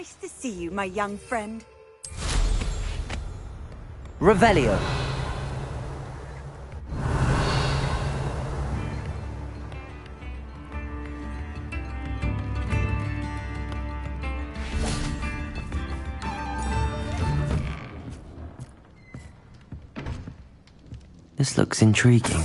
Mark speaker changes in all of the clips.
Speaker 1: Nice to see you, my young friend.
Speaker 2: Revelio. This looks intriguing.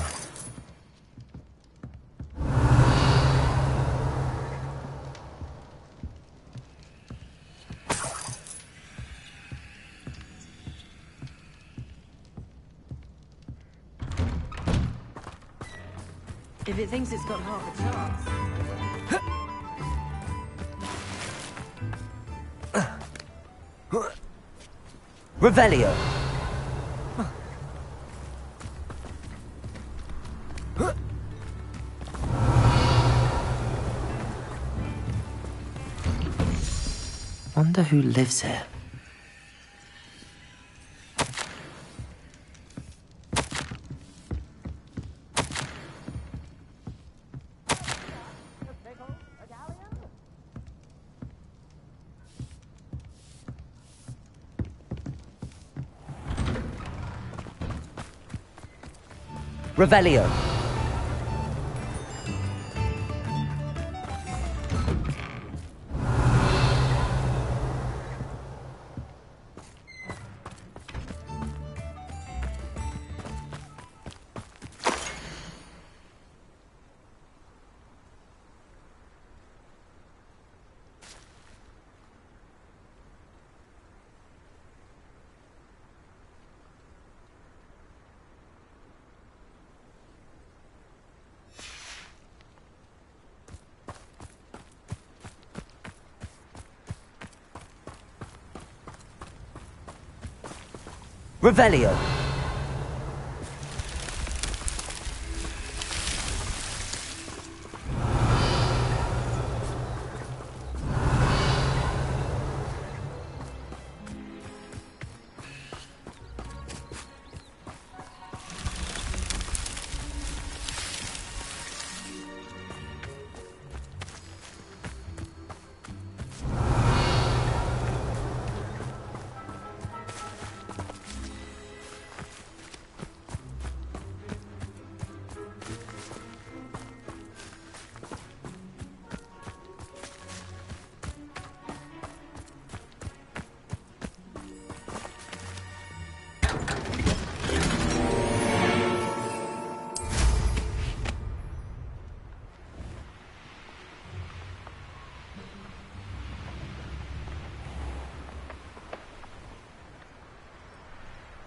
Speaker 1: If it thinks it's got half a chance.
Speaker 2: Revelio. Wonder who lives here. Revelio. Revelio.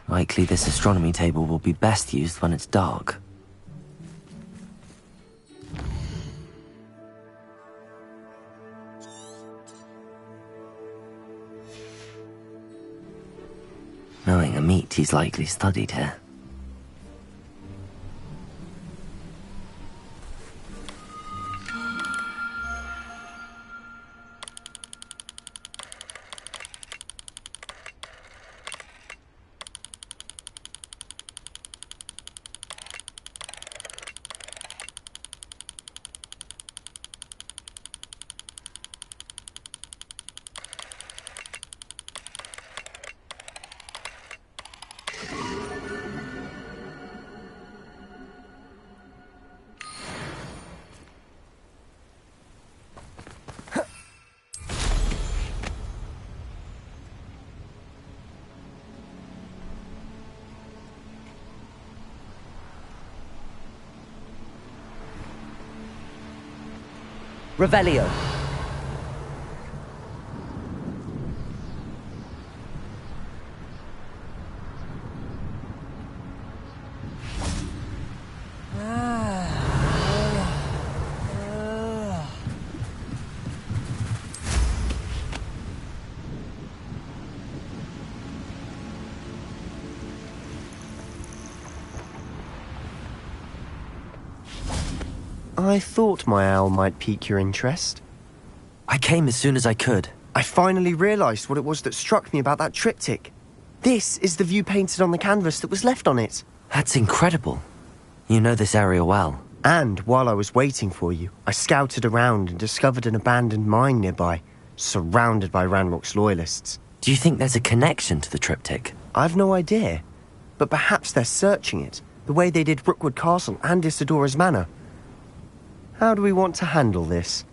Speaker 2: Likely this astronomy table will be best used when it's dark. Knowing a meat, he's likely studied here. Revelio.
Speaker 3: I thought my owl might pique your interest.
Speaker 2: I came as soon as I could.
Speaker 3: I finally realised what it was that struck me about that triptych. This is the view painted on the canvas that was left on it.
Speaker 2: That's incredible. You know this area well.
Speaker 3: And while I was waiting for you, I scouted around and discovered an abandoned mine nearby, surrounded by Ranrock's loyalists.
Speaker 2: Do you think there's a connection to the triptych?
Speaker 3: I've no idea, but perhaps they're searching it, the way they did Rookwood Castle and Isidora's Manor. How do we want to handle this?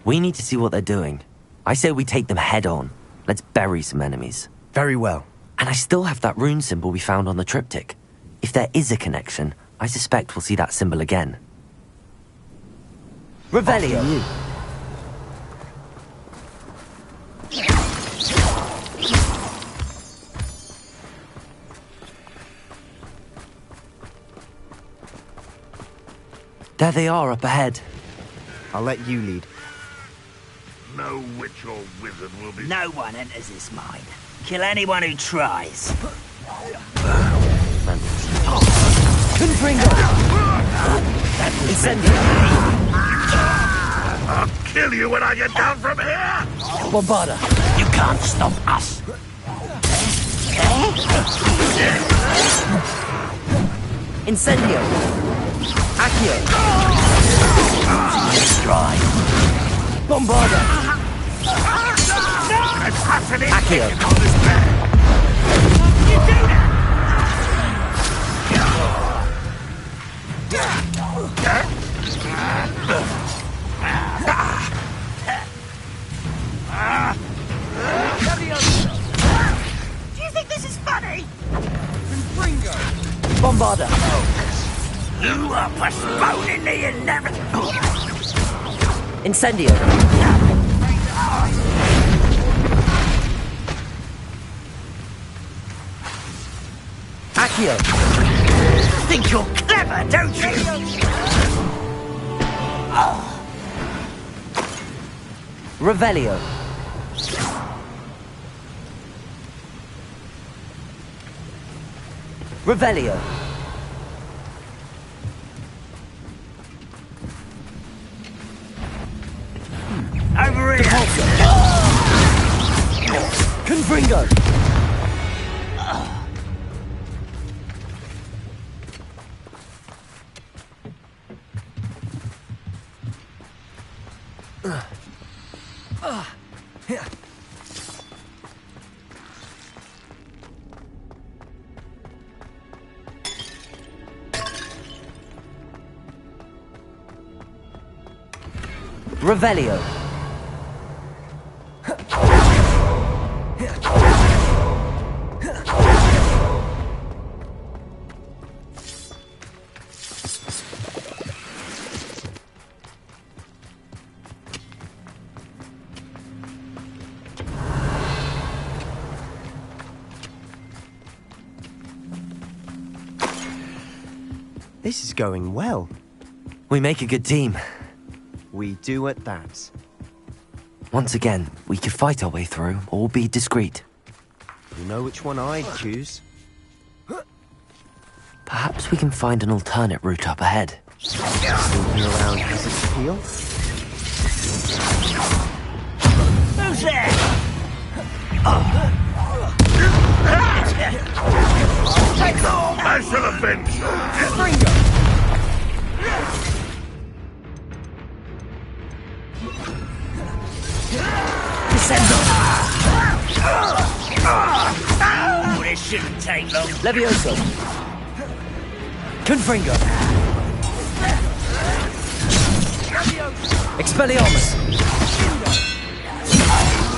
Speaker 2: We need to see what they're doing. I say we take them head on. Let's bury some enemies.
Speaker 3: Very well.
Speaker 2: And I still have that rune symbol we found on the triptych. If there is a connection, I suspect we'll see that symbol again. Revelio!
Speaker 3: You.
Speaker 2: There they are up ahead.
Speaker 3: I'll let you lead.
Speaker 4: No witch or wizard will be...
Speaker 5: No one enters this mine. Kill anyone who tries.
Speaker 2: Confringo! Incendio!
Speaker 4: I'll kill you when I get down from here!
Speaker 2: Bombarda!
Speaker 5: You can't stop us.
Speaker 2: Incendio! Accio!
Speaker 5: Dry.
Speaker 2: Bombarda! Accio!
Speaker 5: Do you think this is funny?
Speaker 2: Bombarda!
Speaker 5: You are postponing the inevitable.
Speaker 2: Incendio! Accio!
Speaker 5: Think you're clever, don't you?
Speaker 2: Revelio! Revelio!
Speaker 5: Over here.
Speaker 2: Confringo! Revelio!
Speaker 3: This is going well.
Speaker 2: We make a good team.
Speaker 3: We do at that.
Speaker 2: Once again, we could fight our way through, or be discreet.
Speaker 3: You know which one I'd choose?
Speaker 2: Perhaps we can find an alternate route up ahead.
Speaker 3: Snooping around has its appeal.
Speaker 5: Who's there?
Speaker 4: I shall avenge you!
Speaker 5: Oh, this shouldn't take long.
Speaker 2: Levioso! Confringo! Expelliarmus!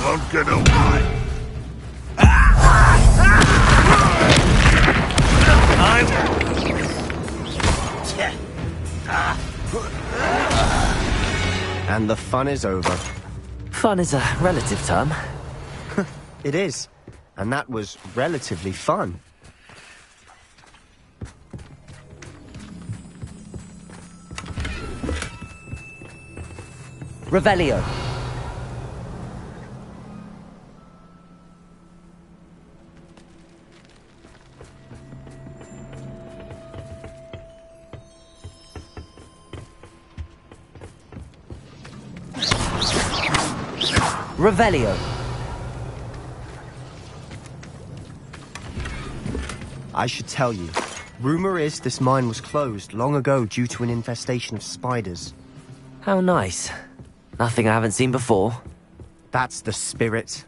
Speaker 4: Won't get away!
Speaker 5: I will.
Speaker 3: And the fun is over.
Speaker 2: Fun is a relative term.
Speaker 3: It is. And that was relatively fun.
Speaker 2: Revelio! Revelio!
Speaker 3: I should tell you. Rumor is this mine was closed long ago due to an infestation of spiders.
Speaker 2: How nice. Nothing I haven't seen before.
Speaker 3: That's the spirit.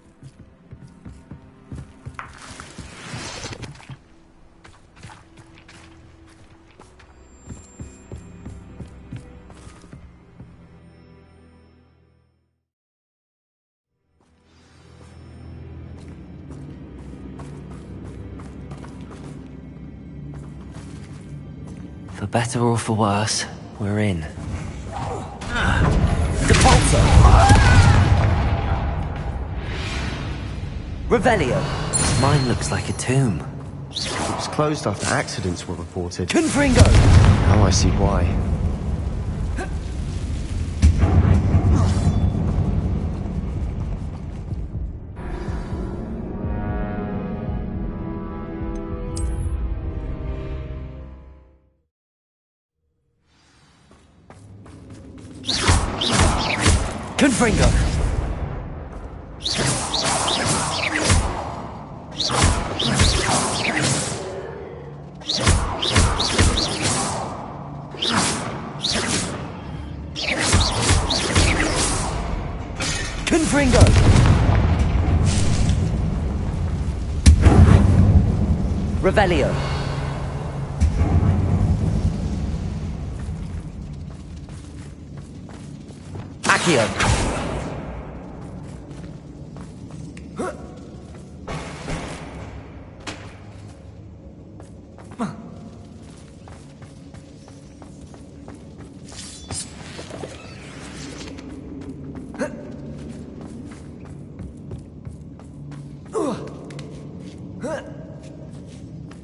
Speaker 2: For better or for worse, we're in. Depulso! Revelio! Mine looks like a tomb.
Speaker 3: It was closed after accidents were reported.
Speaker 2: Confringo!
Speaker 3: Now I see why.
Speaker 2: Confringo! Confringo! Revelio! Accio!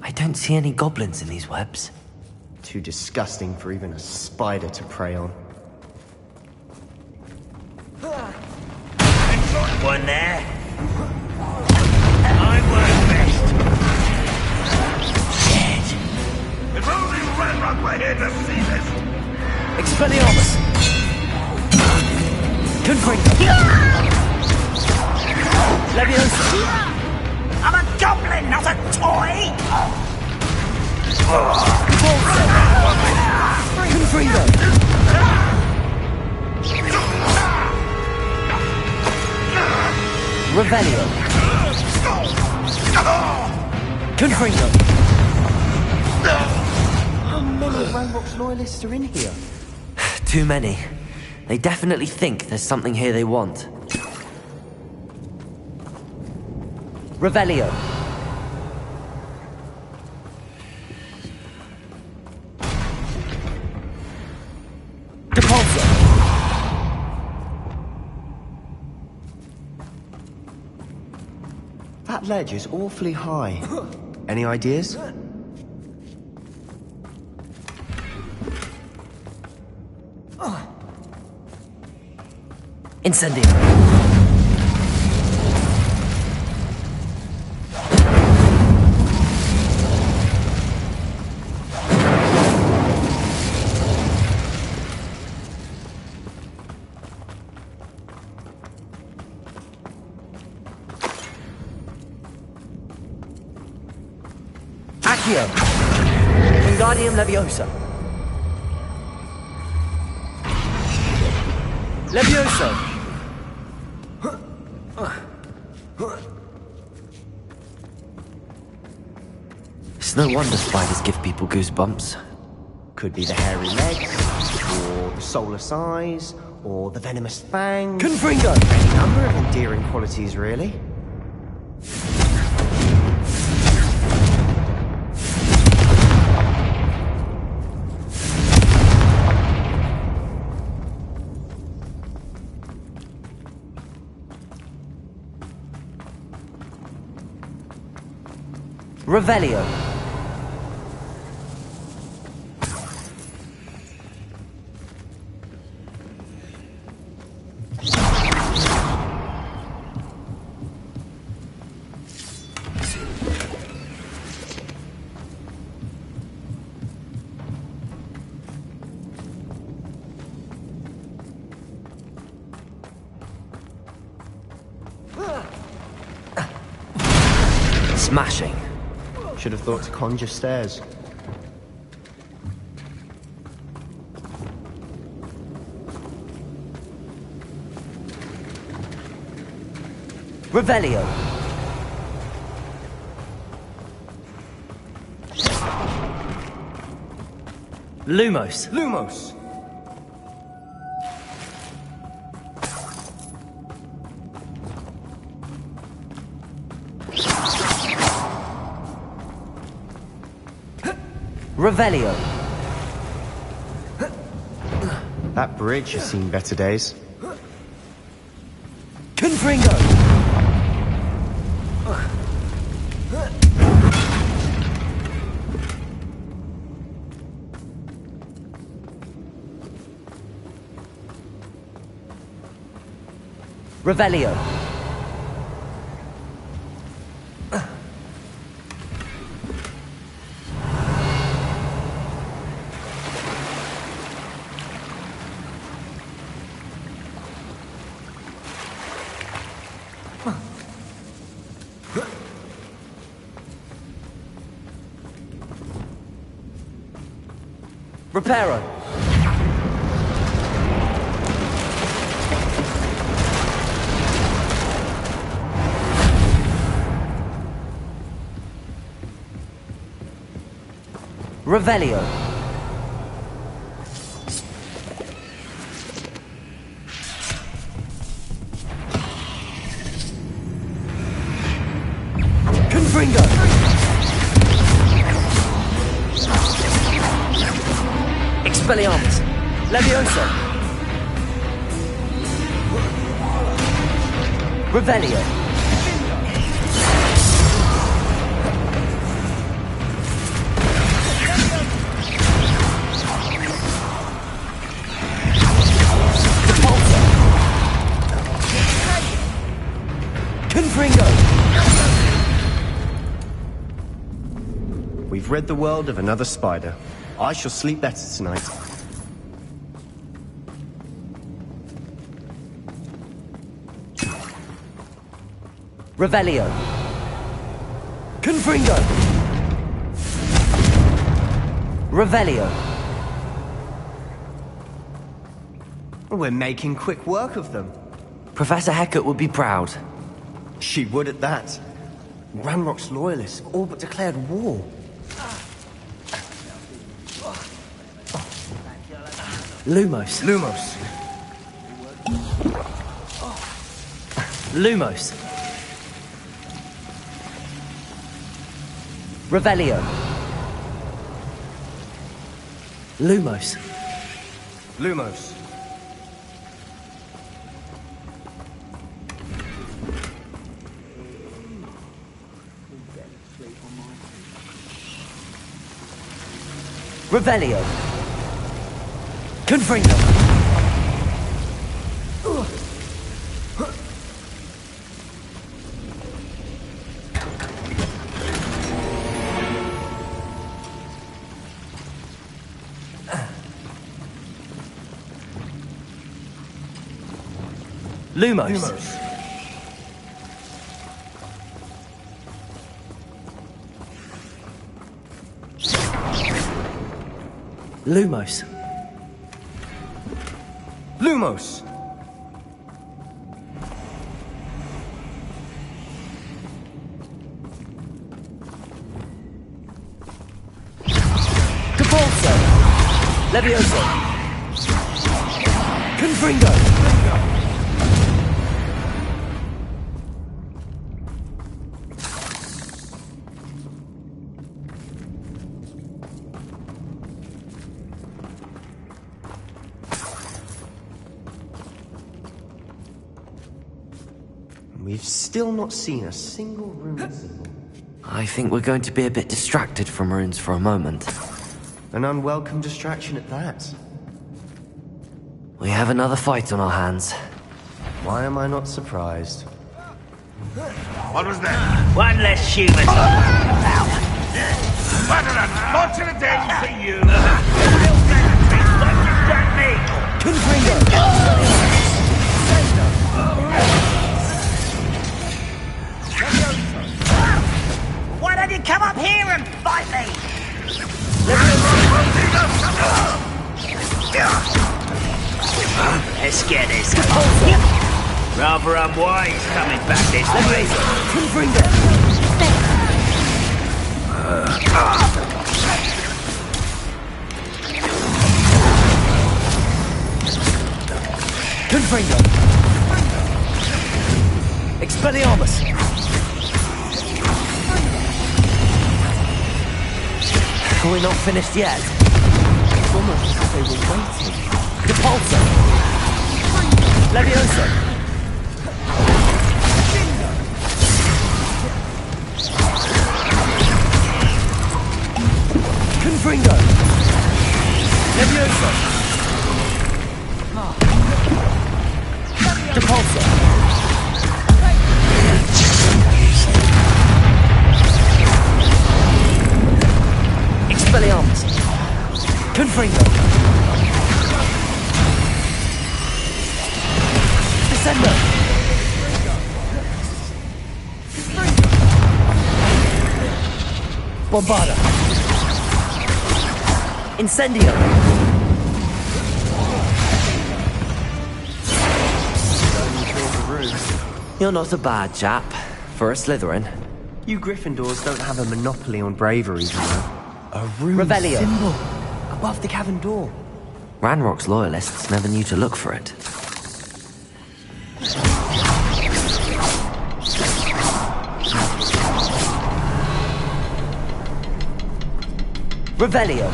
Speaker 2: I don't see any goblins in these webs.
Speaker 3: Too disgusting for even a spider to prey on.
Speaker 5: Got one there. I work best. Shit.
Speaker 4: If only Ranrock were here to see this!
Speaker 2: Expelliarmus! Confringo! Leviosa!
Speaker 5: I'm a goblin, not a toy!
Speaker 2: Confringo! Revelio! Confringo!
Speaker 3: How many Ranrock's loyalists are in here?
Speaker 2: Too many. They definitely think there's something here they want. Revelio! Depulso!
Speaker 3: That ledge is awfully high. Any ideas?
Speaker 2: Incendio! Accio! Wingardium Leviosa! Levioso! It's no wonder spiders give people goosebumps.
Speaker 3: Could be the hairy legs, or the soulless eyes, or the venomous fangs.
Speaker 2: Confringo!
Speaker 3: Any number of endearing qualities, really.
Speaker 2: Revelio! Smashing.
Speaker 3: Should have thought to conjure stairs.
Speaker 2: Revelio. Lumos.
Speaker 3: Lumos!
Speaker 2: Revelio.
Speaker 3: That bridge has seen better days.
Speaker 2: Confringo. Revelio. Reparo. Revelio. Confringo. Expelliarmus. Levioso. Revelio. Confringo.
Speaker 3: We've rid the world of another spider. I shall sleep better tonight.
Speaker 2: Revelio. Confringo. Revelio.
Speaker 3: We're making quick work of them.
Speaker 2: Professor Hecat would be proud.
Speaker 3: She would at that. Ranrock's loyalists all but declared war.
Speaker 2: Lumos.
Speaker 3: Lumos.
Speaker 2: Lumos. Revelio. Lumos.
Speaker 3: Lumos.
Speaker 2: Revelio. Confringo. Lumos. Lumos.
Speaker 3: Lumos.
Speaker 2: Capolso. Levioso. Confringo.
Speaker 3: We've still not seen a single rune symbol.
Speaker 2: I think we're going to be a bit distracted from runes for a moment.
Speaker 3: An unwelcome distraction at that.
Speaker 2: We have another fight on our hands.
Speaker 3: Why am I not surprised?
Speaker 4: What was that?
Speaker 5: One less human to worry about.
Speaker 4: What an unfortunate day for you!
Speaker 5: What you've done me?
Speaker 2: Confringo.
Speaker 5: Why don't you come up here and fight me? Let's get this. Right. Rather unwise coming back this way.
Speaker 6: Confringo! Expelliarmus! We're not finished yet.
Speaker 3: It's almost as if they were waiting.
Speaker 6: Depulso! Levioso! Confringo! Levioso! Depulso! Expelliarmus! Confringo! Descendo! Bombarda! Incendio!
Speaker 2: You're not a bad chap for a Slytherin.
Speaker 3: You Gryffindors don't have a monopoly on bravery, you know. A rune
Speaker 6: Revelio.
Speaker 3: symbol above the cavern door.
Speaker 2: Ranrock's loyalists never knew to look for it.
Speaker 6: Revelio!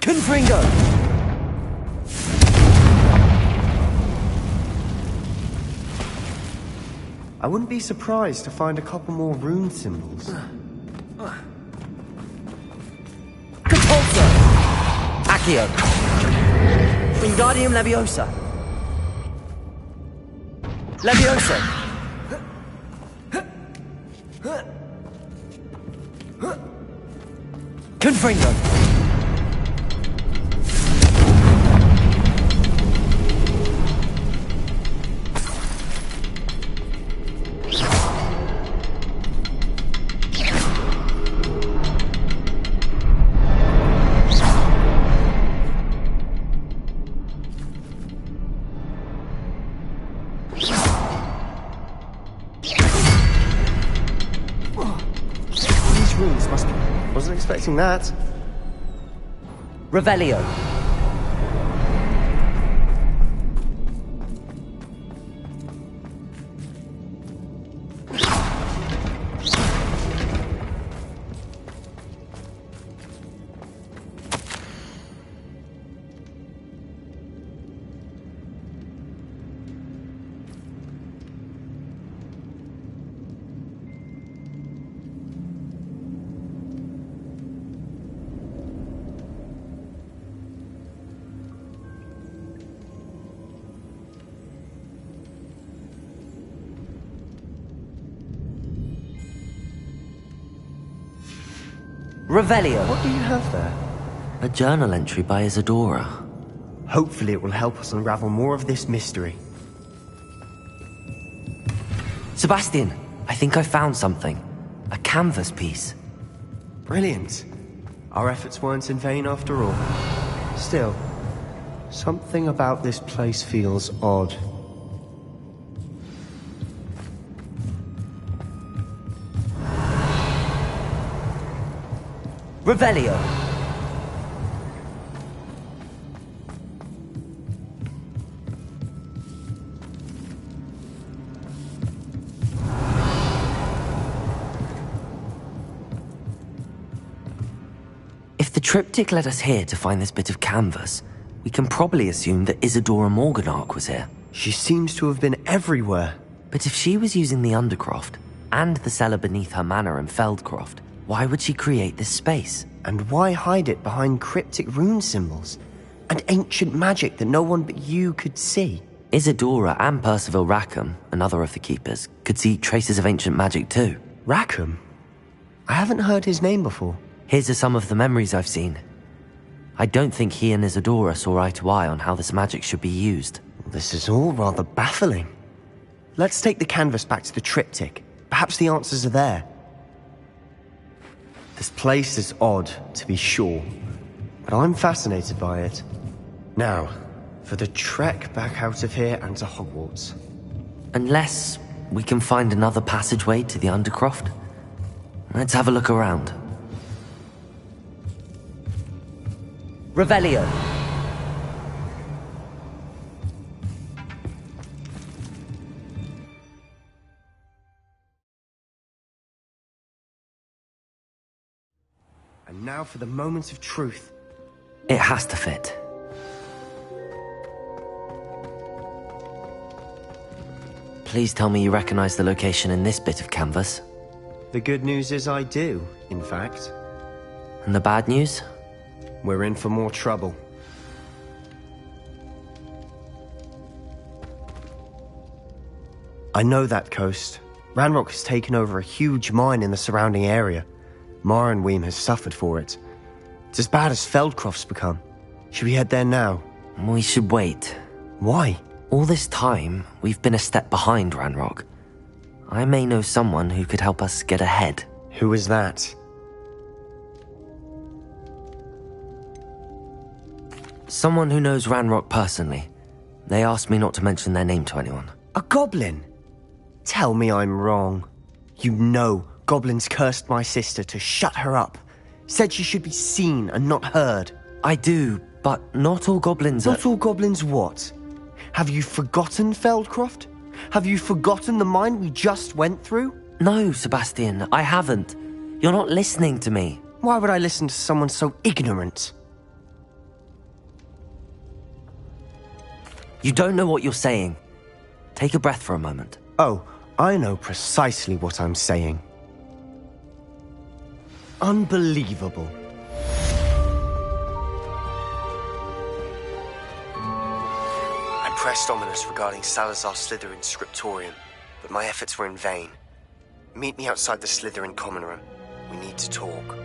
Speaker 6: Confringo!
Speaker 3: I wouldn't be surprised to find a couple more rune symbols.
Speaker 6: Compulso! Accio! Wingardium Leviosa! Levioso! Confringo!
Speaker 3: These runes must be... Wasn't expecting that.
Speaker 6: Revelio! Revelio!
Speaker 3: What do you have there?
Speaker 2: A journal entry by Isadora.
Speaker 3: Hopefully it will help us unravel more of this mystery.
Speaker 2: Sebastian, I think I found something. A canvas piece.
Speaker 3: Brilliant. Our efforts weren't in vain after all. Still, something about this place feels odd.
Speaker 6: Revelio!
Speaker 2: If the triptych led us here to find this bit of canvas, we can probably assume that Isadora Morganach was here.
Speaker 3: She seems to have been everywhere.
Speaker 2: But if she was using the Undercroft, and the cellar beneath her manor in Feldcroft, why would she create this space?
Speaker 3: And why hide it behind cryptic rune symbols? And ancient magic that no one but you could see?
Speaker 2: Isadora and Percival Rackham, another of the Keepers, could see traces of ancient magic too.
Speaker 3: Rackham? I haven't heard his name before.
Speaker 2: Here's are some of the memories I've seen. I don't think he and Isadora saw eye to eye on how this magic should be used.
Speaker 3: This is all rather baffling. Let's take the canvas back to the triptych. Perhaps the answers are there. This place is odd, to be sure, but I'm fascinated by it. Now, for the trek back out of here and to Hogwarts.
Speaker 2: Unless we can find another passageway to the Undercroft. Let's have a look around.
Speaker 6: Revelio.
Speaker 3: And now for the moment of truth.
Speaker 2: It has to fit. Please tell me you recognize the location in this bit of canvas.
Speaker 3: The good news is I do, in fact.
Speaker 2: And the bad news?
Speaker 3: We're in for more trouble. I know that coast. Ranrock has taken over a huge mine in the surrounding area. Mornweem has suffered for it. It's as bad as Feldcroft's become. Should we head there now?
Speaker 2: We should wait.
Speaker 3: Why?
Speaker 2: All this time, we've been a step behind Ranrock. I may know someone who could help us get ahead.
Speaker 3: Who is that?
Speaker 2: Someone who knows Ranrock personally. They asked me not to mention their name to anyone.
Speaker 3: A goblin? Tell me I'm wrong. You know goblins cursed my sister to shut her up. Said she should be seen and not heard.
Speaker 2: I do, but not all goblins are...
Speaker 3: Not all goblins what? Have you forgotten Feldcroft? Have you forgotten the mine we just went through?
Speaker 2: No, Sebastian, I haven't. You're not listening to me.
Speaker 3: Why would I listen to someone so ignorant?
Speaker 2: You don't know what you're saying. Take a breath for a moment.
Speaker 3: Oh, I know precisely what I'm saying. Unbelievable. I pressed Ominous regarding Salazar Slytherin's scriptorium, but my efforts were in vain. Meet me outside the Slytherin common room. We need to talk.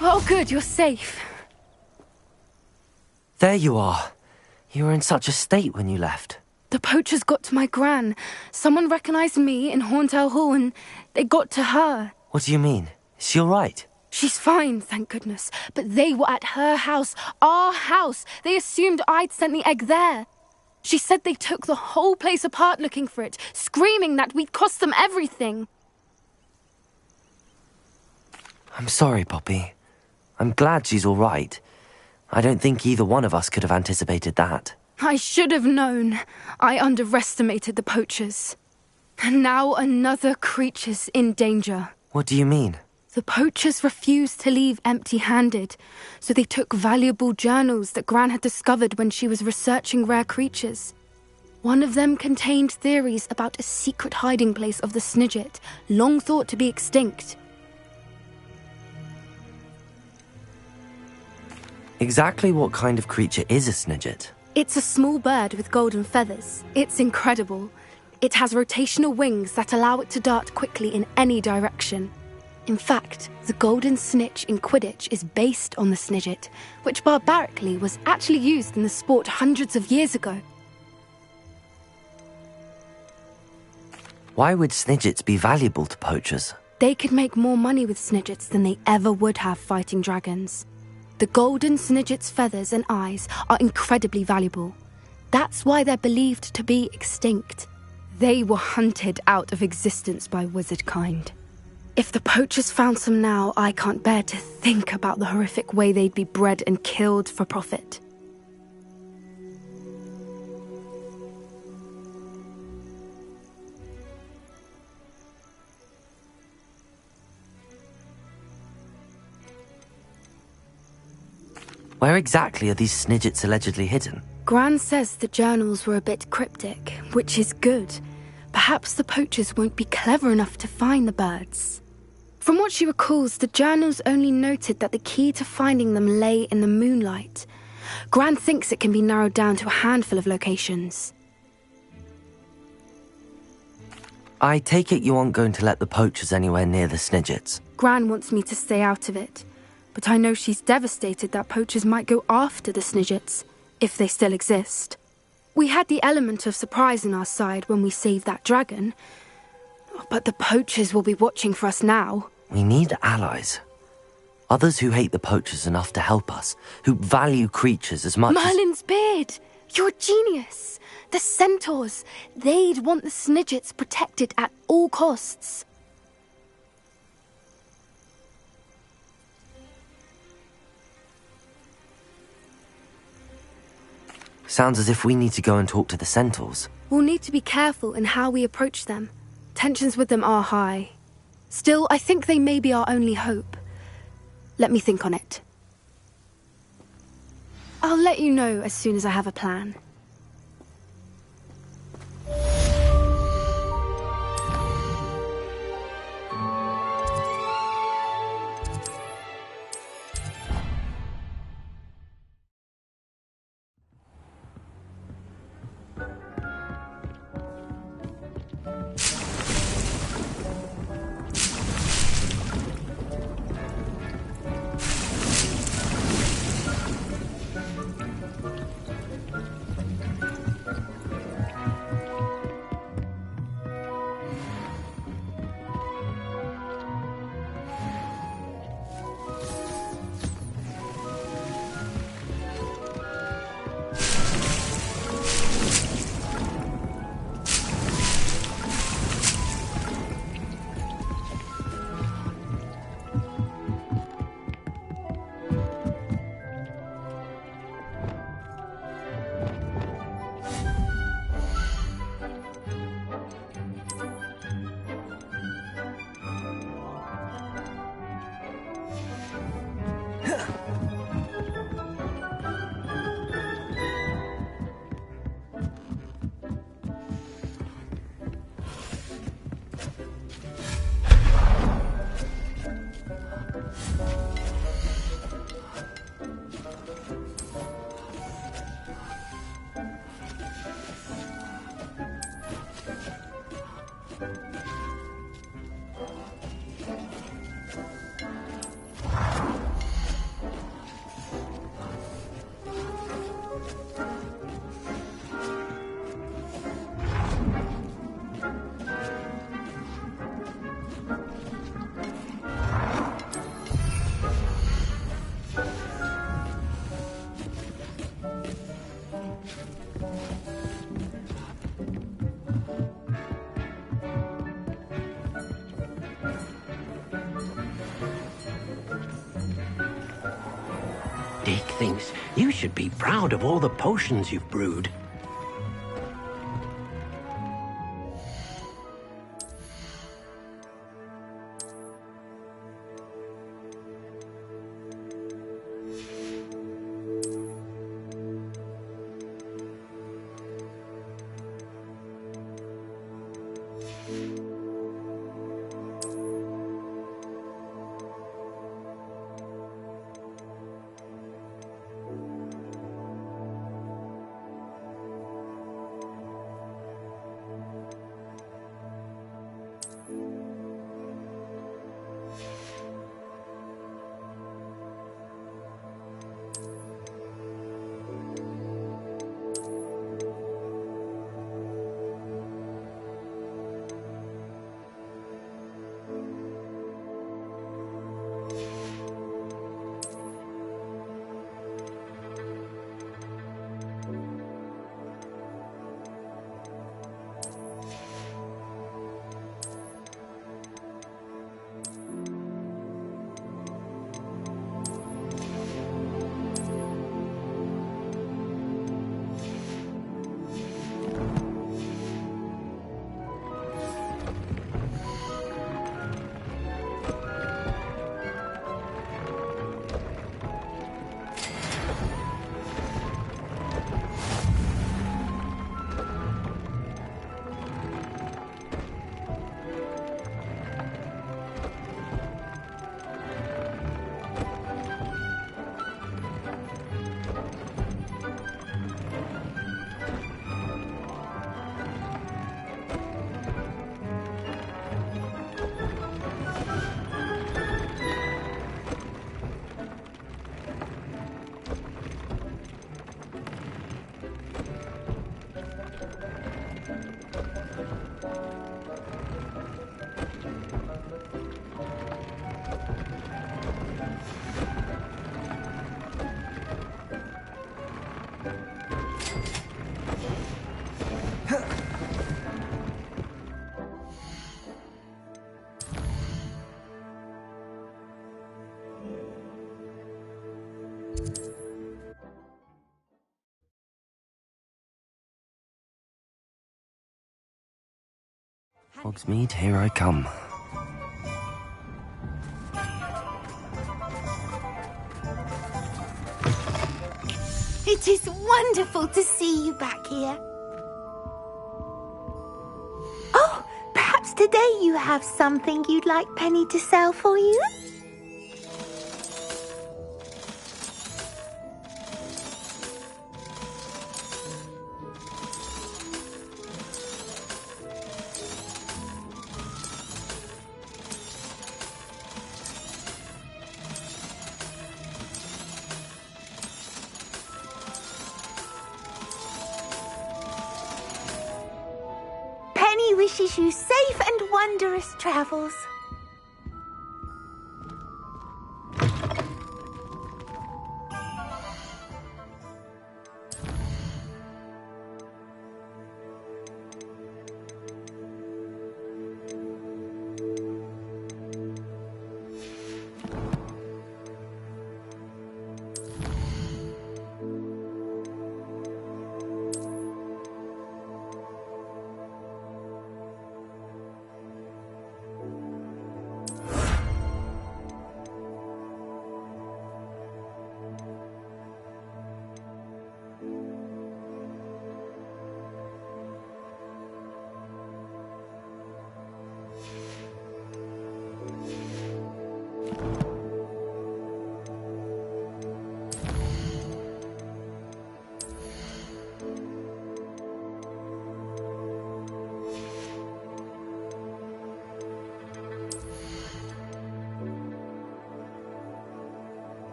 Speaker 7: Oh, good, you're safe.
Speaker 2: There you are. You were in such a state when you left.
Speaker 7: The poachers got to my gran. Someone recognized me in Horntail Hall and they got to her.
Speaker 2: What do you mean? Is she all right?
Speaker 7: She's fine, thank goodness. But they were at her house, our house. They assumed I'd sent the egg there. She said they took the whole place apart looking for it, screaming that we'd cost them everything.
Speaker 2: I'm sorry, Poppy. I'm glad she's all right. I don't think either one of us could have anticipated that.
Speaker 7: I should have known. I underestimated the poachers. And now another creature's in danger.
Speaker 2: What do you mean?
Speaker 7: The poachers refused to leave empty-handed, so they took valuable journals that Gran had discovered when she was researching rare creatures. One of them contained theories about a secret hiding place of the Snidget, long thought to be extinct.
Speaker 2: Exactly what kind of creature is a Snidget?
Speaker 7: It's a small bird with golden feathers. It's incredible. It has rotational wings that allow it to dart quickly in any direction. In fact, the golden snitch in Quidditch is based on the Snidget, which barbarically was actually used in the sport hundreds of years ago.
Speaker 2: Why would Snidgets be valuable to poachers?
Speaker 7: They could make more money with Snidgets than they ever would have fighting dragons. The golden Snidget's feathers and eyes are incredibly valuable. That's why they're believed to be extinct. They were hunted out of existence by wizard kind. If the poachers found some now, I can't bear to think about the horrific way they'd be bred and killed for profit.
Speaker 2: Where exactly are these Snidgets allegedly hidden?
Speaker 7: Gran says the journals were a bit cryptic, which is good. Perhaps the poachers won't be clever enough to find the birds. From what she recalls, the journals only noted that the key to finding them lay in the moonlight. Gran thinks it can be narrowed down to a handful of locations.
Speaker 2: I take it you aren't going to let the poachers anywhere near the Snidgets.
Speaker 7: Gran wants me to stay out of it, but I know she's devastated that poachers might go after the Snidgets, if they still exist. We had the element of surprise on our side when we saved that dragon, but the poachers will be watching for us now.
Speaker 2: We need allies. Others who hate the poachers enough to help us, who value creatures as much
Speaker 7: Merlin's beard! You're a genius! The centaurs! They'd want the Snidgets protected at all costs.
Speaker 2: Sounds as if we need to go and talk to the centaurs.
Speaker 7: We'll need to be careful in how we approach them. Tensions with them are high. Still, I think they may be our only hope. Let me think on it. I'll let you know as soon as I have a plan.
Speaker 8: Dick thinks you should be proud of all the potions you've brewed.
Speaker 2: Hogsmeade, here I come.
Speaker 9: It is wonderful to see you back here. Oh, perhaps today you have something you'd like Penny to sell for you? Penny wishes you safe and wondrous travels.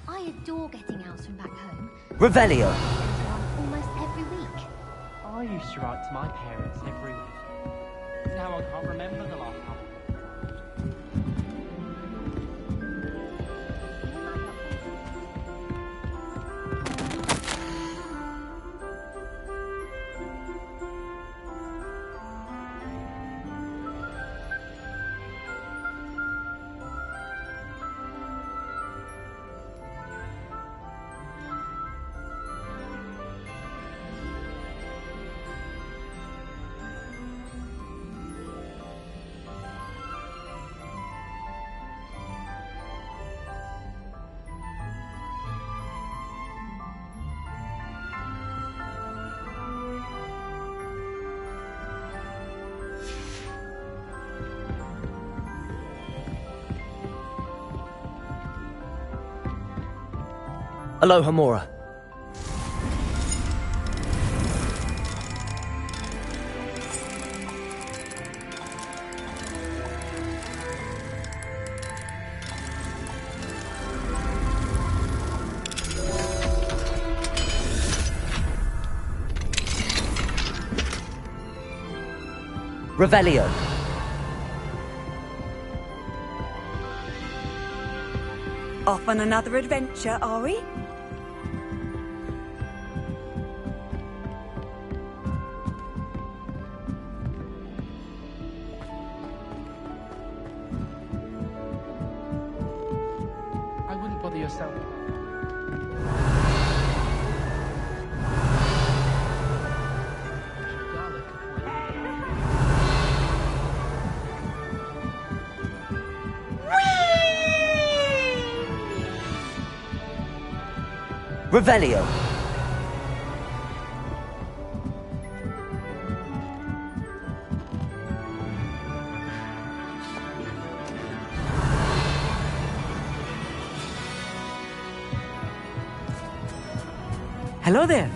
Speaker 10: I adore getting owls from back home.
Speaker 6: Revelio.
Speaker 10: Almost every week.
Speaker 11: I used to write to my parents every week. Now I can't remember the last time.
Speaker 6: Aloha Mora. Revelio.
Speaker 1: Off on another adventure, are we?
Speaker 11: I wouldn't bother yourself.
Speaker 6: Revelio.
Speaker 12: Hello there.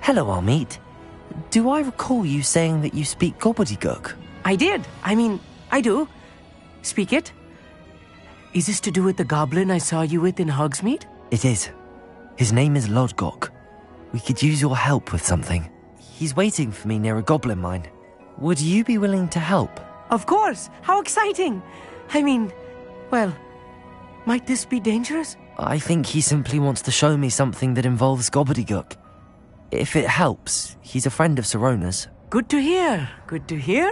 Speaker 2: Hello, Armeet. Do I recall you saying that you speak gobbledygook?
Speaker 12: I did. I do. Speak it. Is this to do with the goblin I saw you with in Hogsmeade?
Speaker 2: It is. His name is Lodgok. We could use your help with something. He's waiting for me near a goblin mine. Would you be willing to help?
Speaker 12: Of course. How exciting. Well, might this be dangerous?
Speaker 2: I think he simply wants to show me something that involves gobbledygook. If it helps, he's a friend of Sirona's.
Speaker 12: Good to hear. Good to hear.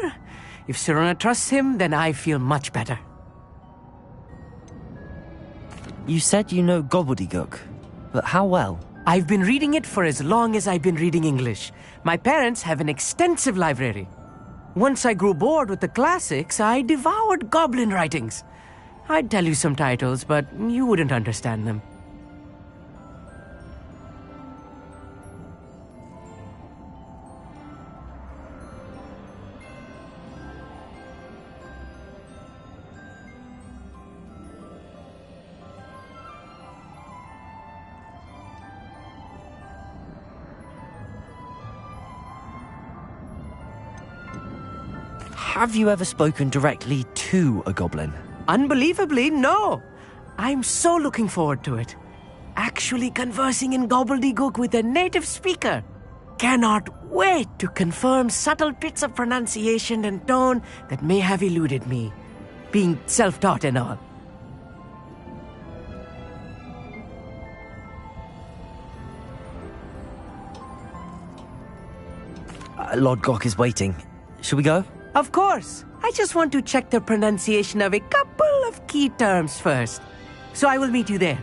Speaker 12: If Sirona trusts him, then I feel much better.
Speaker 2: You said you know gobbledygook, but how well?
Speaker 12: I've been reading it for as long as I've been reading English. My parents have an extensive library. Once I grew bored with the classics, I devoured goblin writings. I'd tell you some titles, but you wouldn't understand them.
Speaker 2: Have you ever spoken directly to a goblin?
Speaker 12: Unbelievably, no. I'm so looking forward to it. Actually conversing in gobbledygook with a native speaker. Cannot wait to confirm subtle bits of pronunciation and tone that may have eluded me, being self-taught and all.
Speaker 2: Lodgok is waiting. Shall we go?
Speaker 12: Of course. I just want to check the pronunciation of a couple of key terms first. So I will meet you there.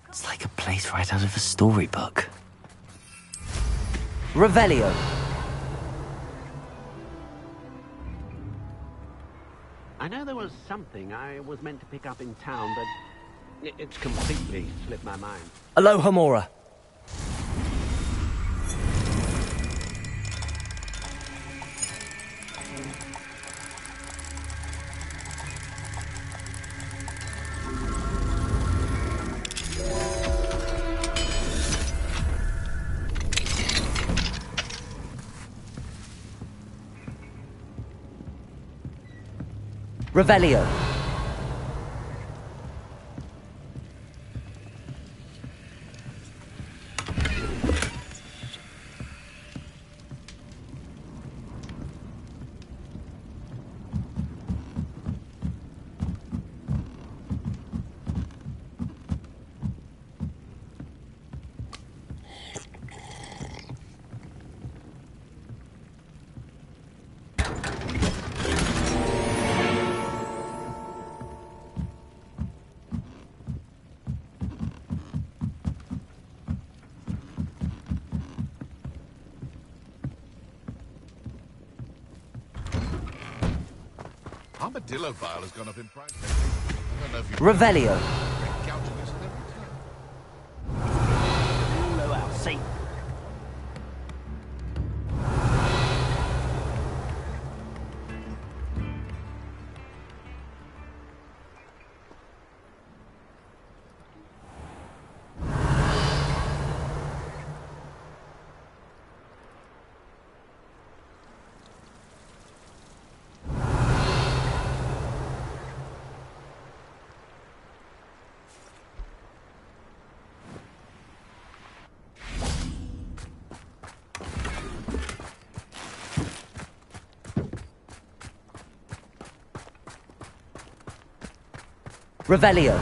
Speaker 2: It's like a place right out of a storybook.
Speaker 6: Revelio.
Speaker 8: I know there was something I was meant to pick up in town, but it's completely slipped my mind.
Speaker 6: Aloha Mora. Revelio.
Speaker 4: Armadillo bile has gone up in price. I don't know if you
Speaker 6: Revelio.
Speaker 4: counting this at every turn.
Speaker 5: Hello, I'll see.
Speaker 6: Revelio.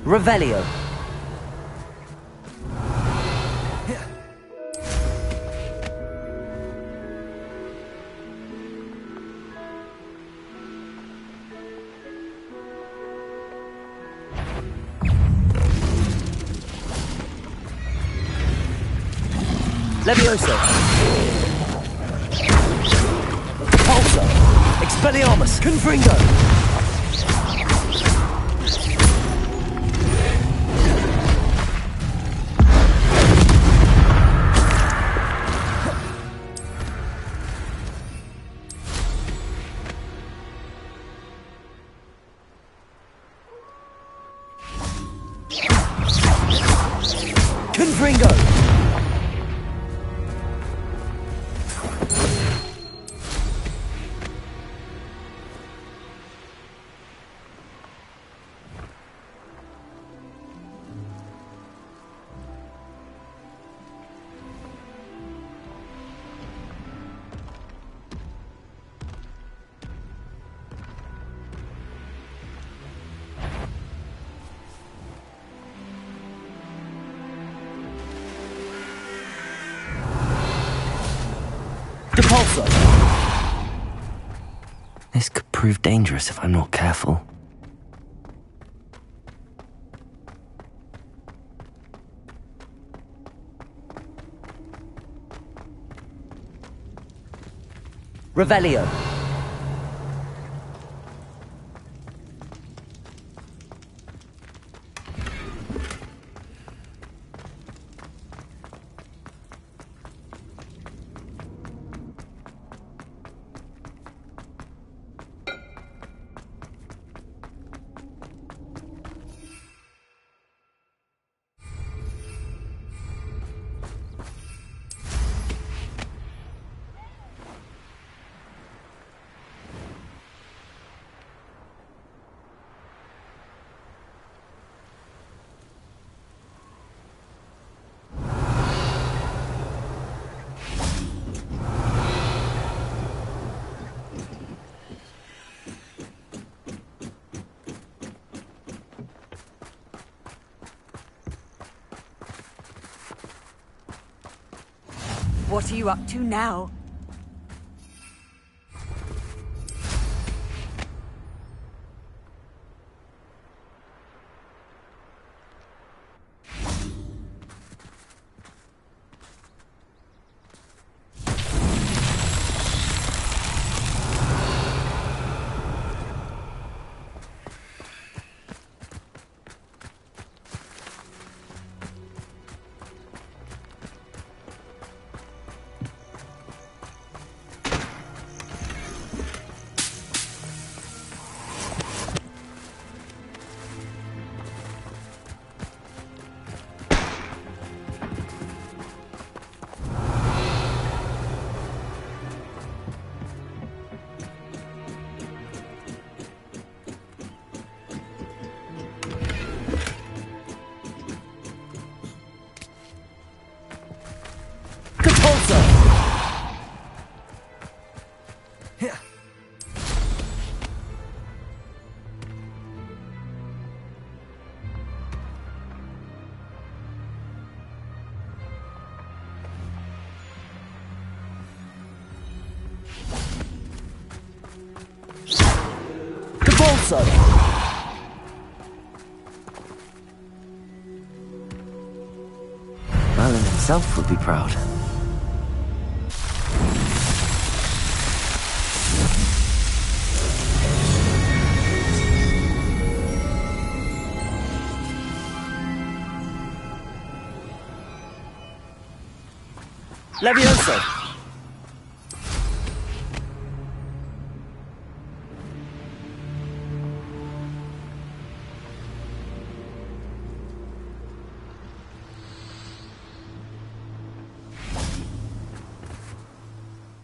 Speaker 6: Revelio. Levioso. Pulsar. Expelliarmus. Confringo. Confringo.
Speaker 2: This could prove dangerous if I'm not careful.
Speaker 6: Revelio.
Speaker 1: What are you up to now? Also.
Speaker 2: Merlin himself would be proud.
Speaker 6: Levioso.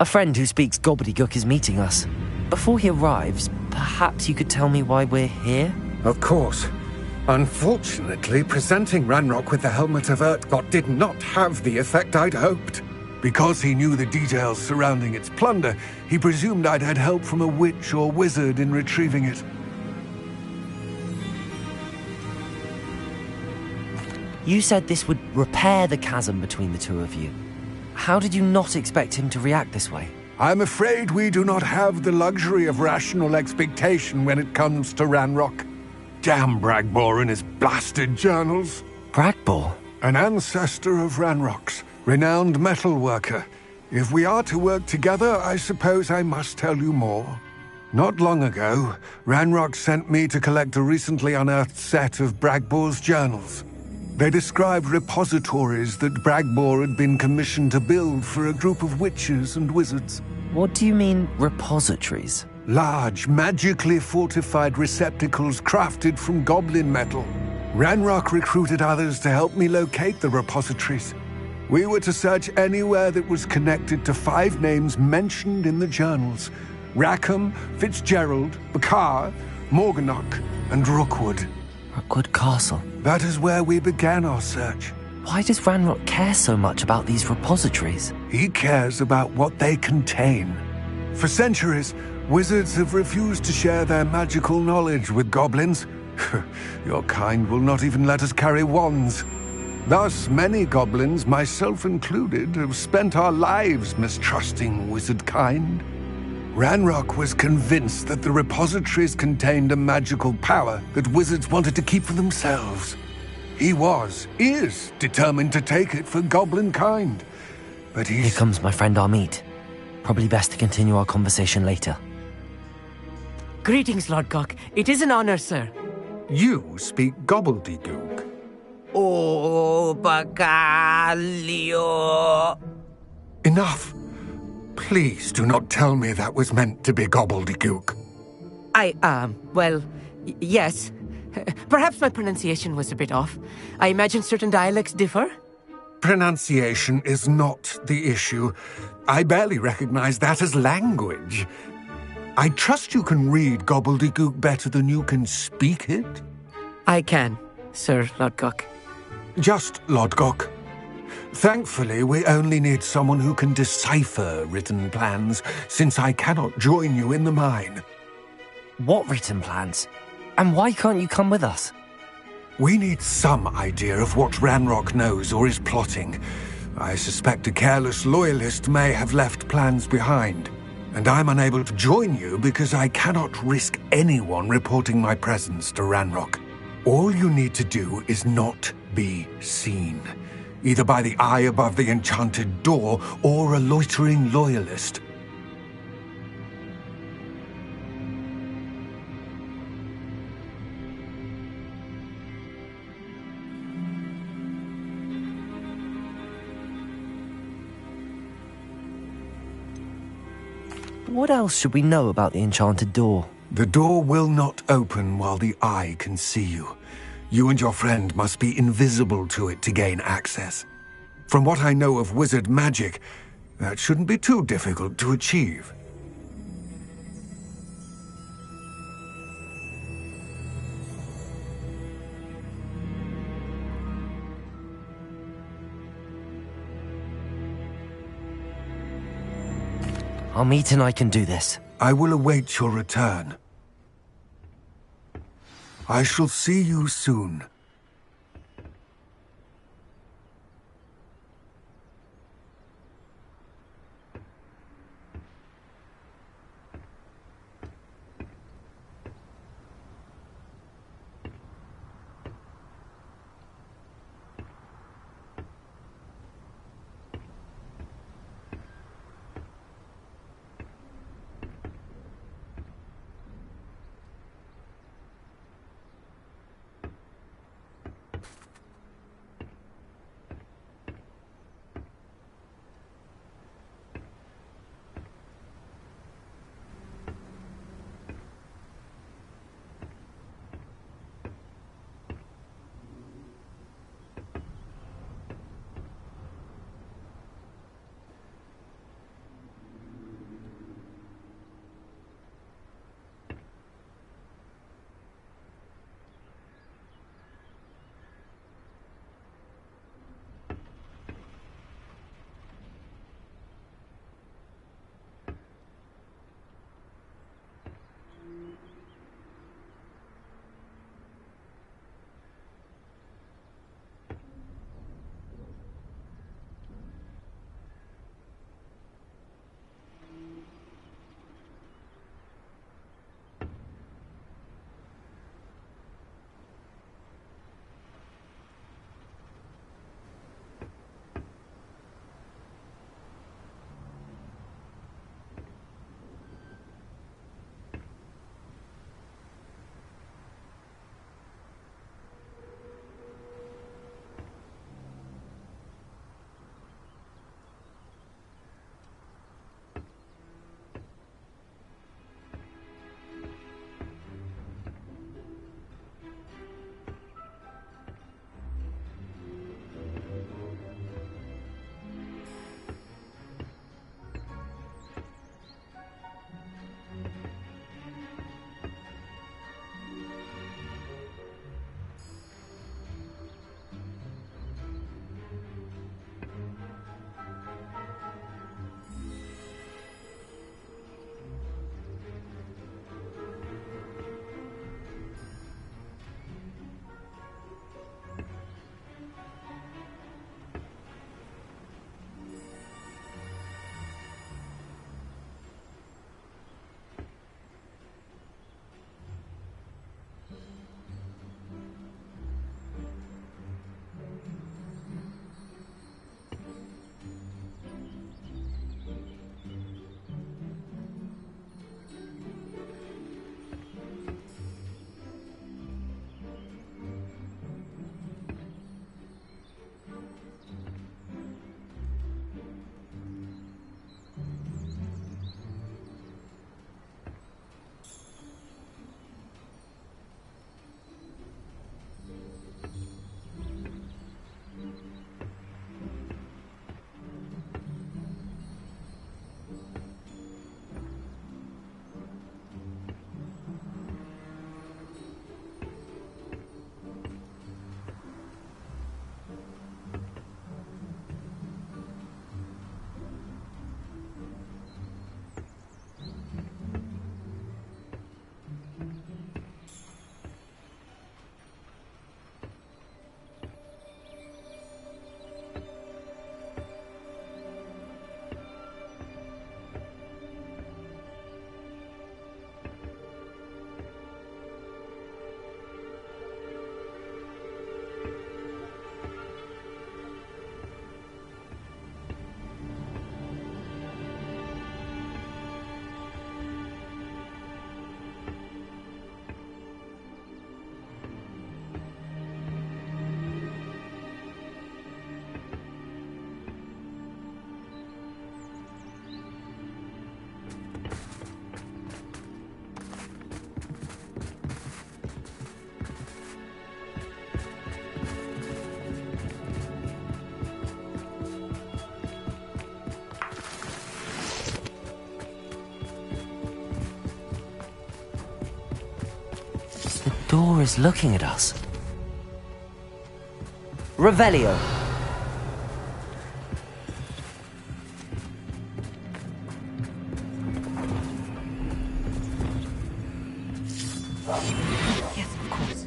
Speaker 2: A friend who speaks gobbledygook is meeting us. Before he arrives, perhaps you could tell me why we're here?
Speaker 13: Of course. Unfortunately, presenting Ranrock with the Helmet of Urtkot did not have the effect I'd hoped. Because he knew the details surrounding its plunder, he presumed I'd had help from a witch or wizard in retrieving it.
Speaker 2: You said this would repair the chasm between the two of you. How did you not expect him to react this way?
Speaker 13: I'm afraid we do not have the luxury of rational expectation when it comes to Ranrock. Damn Bragbor and his blasted journals.
Speaker 2: Bragbor?
Speaker 13: An ancestor of Ranrock's, renowned metal worker. If we are to work together, I suppose I must tell you more. Not long ago, Ranrock sent me to collect a recently unearthed set of Bragbor's journals. They described repositories that Bragbor had been commissioned to build for a group of witches and wizards.
Speaker 2: What do you mean, repositories?
Speaker 13: Large, magically fortified receptacles crafted from goblin metal. Ranrock recruited others to help me locate the repositories. We were to search anywhere that was connected to 5 names mentioned in the journals: Rackham, Fitzgerald, Bakar, Morganach, and Rookwood.
Speaker 2: Rookwood Castle.
Speaker 13: That is where we began our search.
Speaker 2: Why does Ranrock care so much about these repositories?
Speaker 13: He cares about what they contain. For centuries, wizards have refused to share their magical knowledge with goblins. Your kind will not even let us carry wands. Thus, many goblins, myself included, have spent our lives mistrusting wizard kind. Ranrock was convinced that the repositories contained a magical power that wizards wanted to keep for themselves. He is determined to take it for goblin kind. But
Speaker 2: Here comes my friend Amit. Probably best to continue our conversation later.
Speaker 12: Greetings, Lord Gok. It is an honor, sir.
Speaker 13: You speak gobbledygook.
Speaker 5: Oh, Bacalio.
Speaker 13: Enough. Please do not tell me that was meant to be gobbledygook.
Speaker 12: Yes. Perhaps my pronunciation was a bit off. I imagine certain dialects differ.
Speaker 13: Pronunciation is not the issue. I barely recognize that as language. I trust you can read gobbledygook better than you can speak it?
Speaker 12: I can, Sir Lodgok.
Speaker 13: Just Lodgok. Thankfully, we only need someone who can decipher written plans, since I cannot join you in the mine.
Speaker 2: What written plans? And why can't you come with us?
Speaker 13: We need some idea of what Ranrock knows or is plotting. I suspect a careless loyalist may have left plans behind. And I'm unable to join you because I cannot risk anyone reporting my presence to Ranrock. All you need to do is not be seen, either by the eye above the enchanted door or a loitering loyalist.
Speaker 2: What else should we know about the enchanted door?
Speaker 13: The door will not open while the eye can see you. You and your friend must be invisible to it to gain access. From what I know of wizard magic, that shouldn't be too difficult to achieve.
Speaker 2: Our meet and I can do this.
Speaker 13: I will await your return. I shall see you soon.
Speaker 2: door is looking at us.
Speaker 6: Revelio.
Speaker 12: Yes, of course.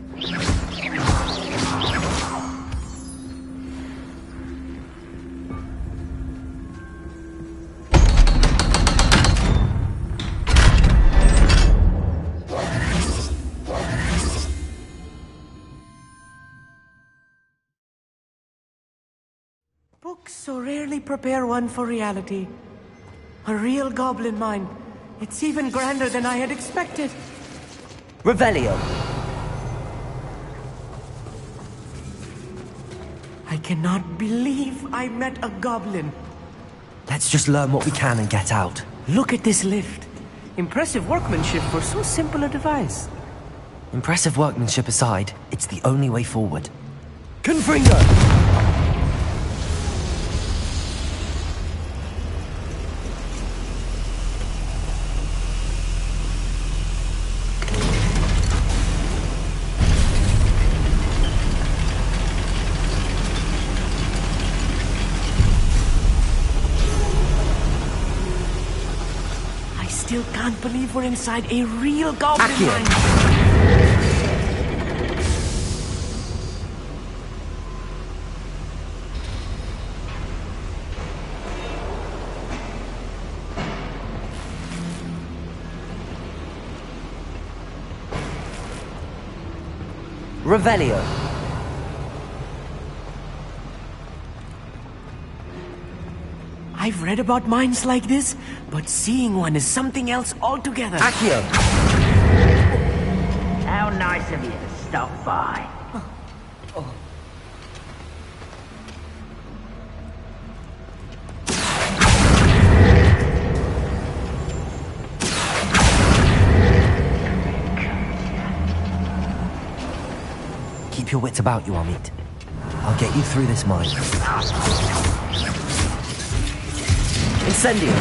Speaker 12: Books so rarely prepare one for reality. A real goblin mind. It's even grander than I had expected.
Speaker 6: Revelio.
Speaker 12: I cannot believe I met a goblin.
Speaker 2: Let's just learn what we can and get out.
Speaker 12: Look at this lift. Impressive workmanship for so simple a device.
Speaker 2: Impressive workmanship aside, it's the only way forward.
Speaker 6: Confringo.
Speaker 12: I still can't believe we're inside a real goblin
Speaker 6: Accio.
Speaker 12: mine.
Speaker 6: Revelio.
Speaker 12: I've read about mines like this, but seeing one is something else altogether.
Speaker 6: Accio.
Speaker 5: How nice of you to stop by.
Speaker 2: Keep your wits about you, Amit. I'll get you through this mine.
Speaker 6: Incendio.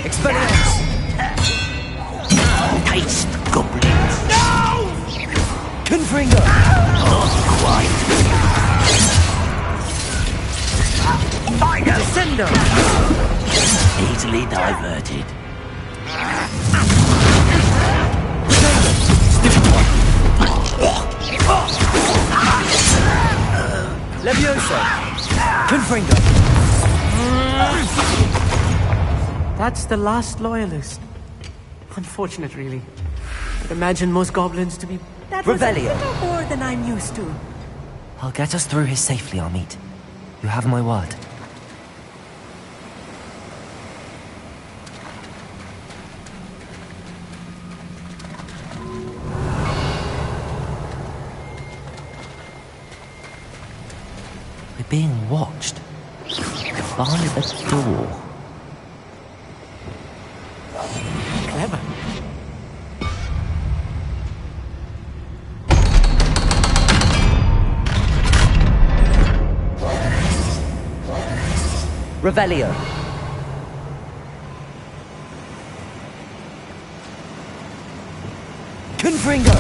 Speaker 6: Expelliarmus.
Speaker 5: Taste goblins.
Speaker 6: Confringo.
Speaker 5: Not quite. Fire!
Speaker 12: Descendo.
Speaker 5: Easily diverted.
Speaker 6: Levioso. Confringo.
Speaker 12: That's the last loyalist. Unfortunate, really. I'd imagine most goblins to be that was a
Speaker 6: Revelio.
Speaker 12: little more than I'm used to.
Speaker 2: I'll get us through here safely, Amit. You have my word. We're being watched. By the door.
Speaker 12: Clever.
Speaker 6: Revelio. Confringo.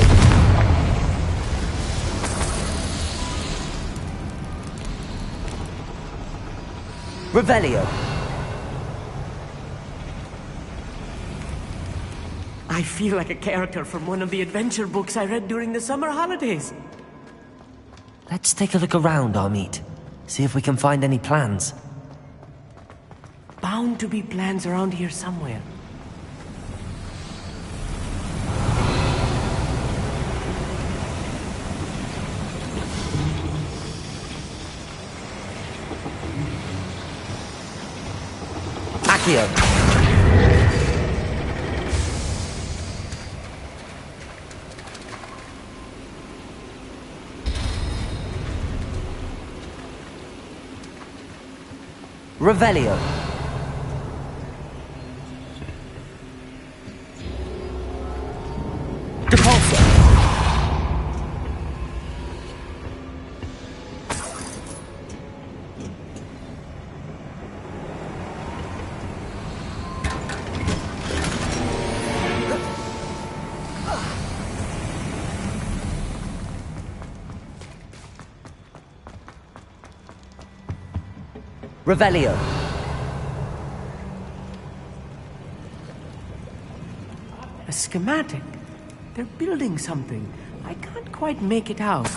Speaker 6: Revelio.
Speaker 12: I feel like a character from one of the adventure books I read during the summer holidays.
Speaker 2: Let's take a look around, Amit. See if we can find any plans.
Speaker 12: Bound to be plans around here somewhere.
Speaker 6: Accio. Revelio. Depulso. Revelio.
Speaker 12: A schematic. They're building something. I can't quite make it out.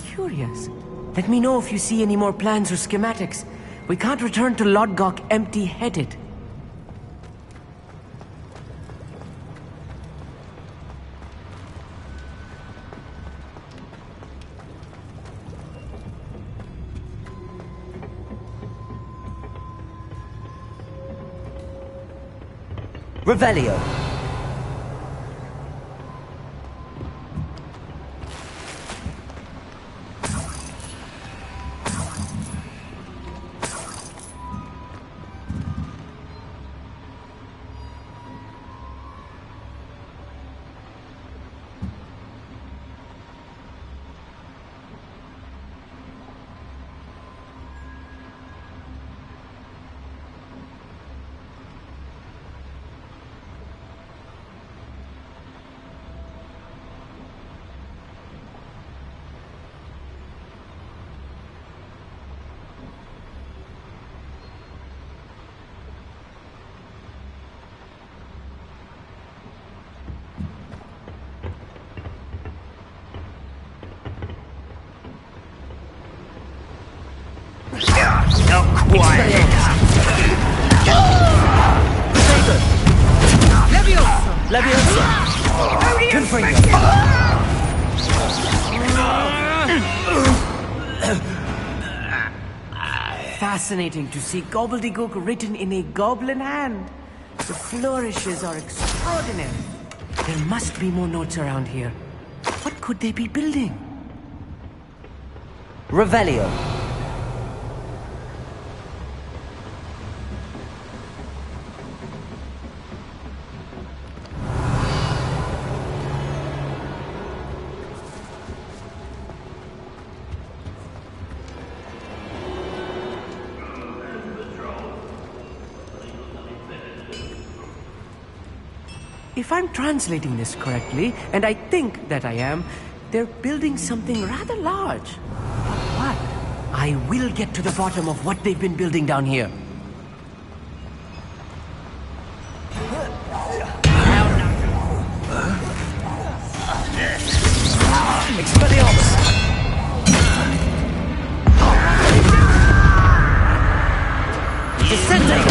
Speaker 12: Curious. Let me know if you see any more plans or schematics. We can't return to Lodgok empty-headed.
Speaker 6: Revelio.
Speaker 5: Not quite enough.
Speaker 6: Leviosa. Confringo.
Speaker 12: Fascinating to see gobbledygook written in a goblin hand. The flourishes are extraordinary. There must be more notes around here. What could they be building?
Speaker 6: Revelio.
Speaker 12: If I'm translating this correctly, and I think that I am, they're building something rather large. But what? I will get to the bottom of what they've been building down here.
Speaker 6: Expelliarmus. Descending.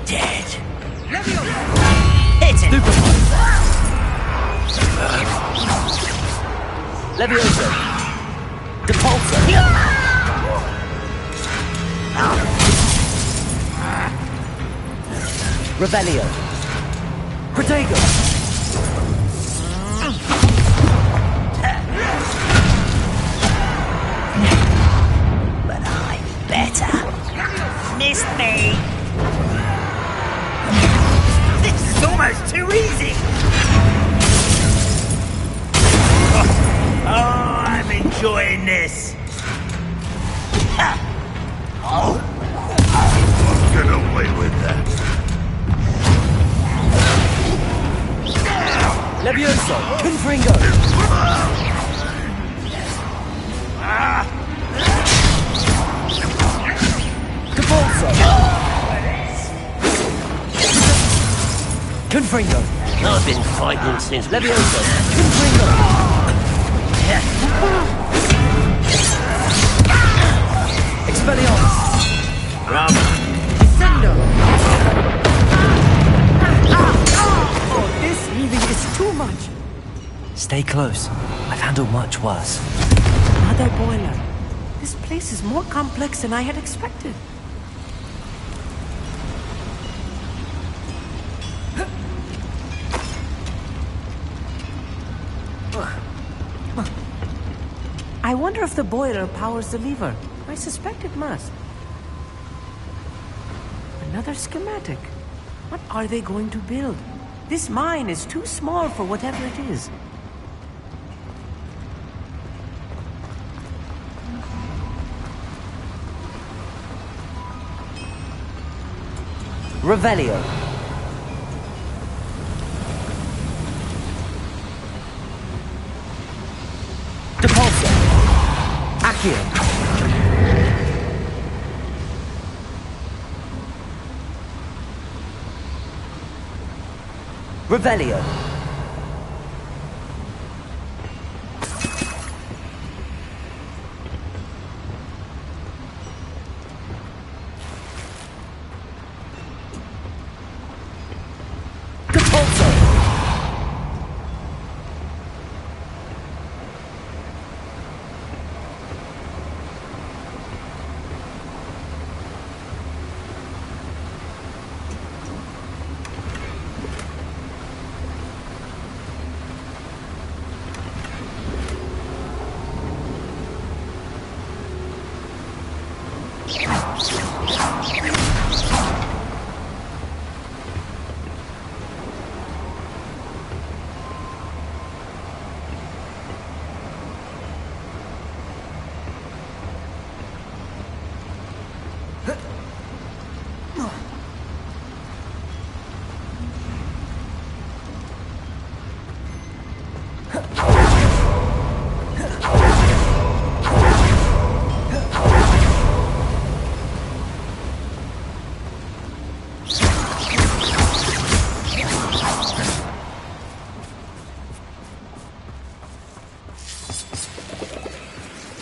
Speaker 5: Dead. Hit him.
Speaker 6: Levioso. Depulso. Revelio. Protego.
Speaker 5: But I'm better. Missed me. This is almost too easy. Oh, I'm enjoying this.
Speaker 4: Oh, get away with that.
Speaker 6: Levioso. Confringo. Depulso. Confringo.
Speaker 5: I've been fighting since
Speaker 6: Levioso. Confringo. Expelliarmus.
Speaker 12: Descendo. Oh, this heaving is too much.
Speaker 2: Stay close. I've handled much worse.
Speaker 12: Another boiler. This place is more complex than I had expected. I wonder if the boiler powers the lever. I suspect it must. Another schematic. What are they going to build? This mine is too small for whatever it is.
Speaker 6: Revelio. Accio. Revelio.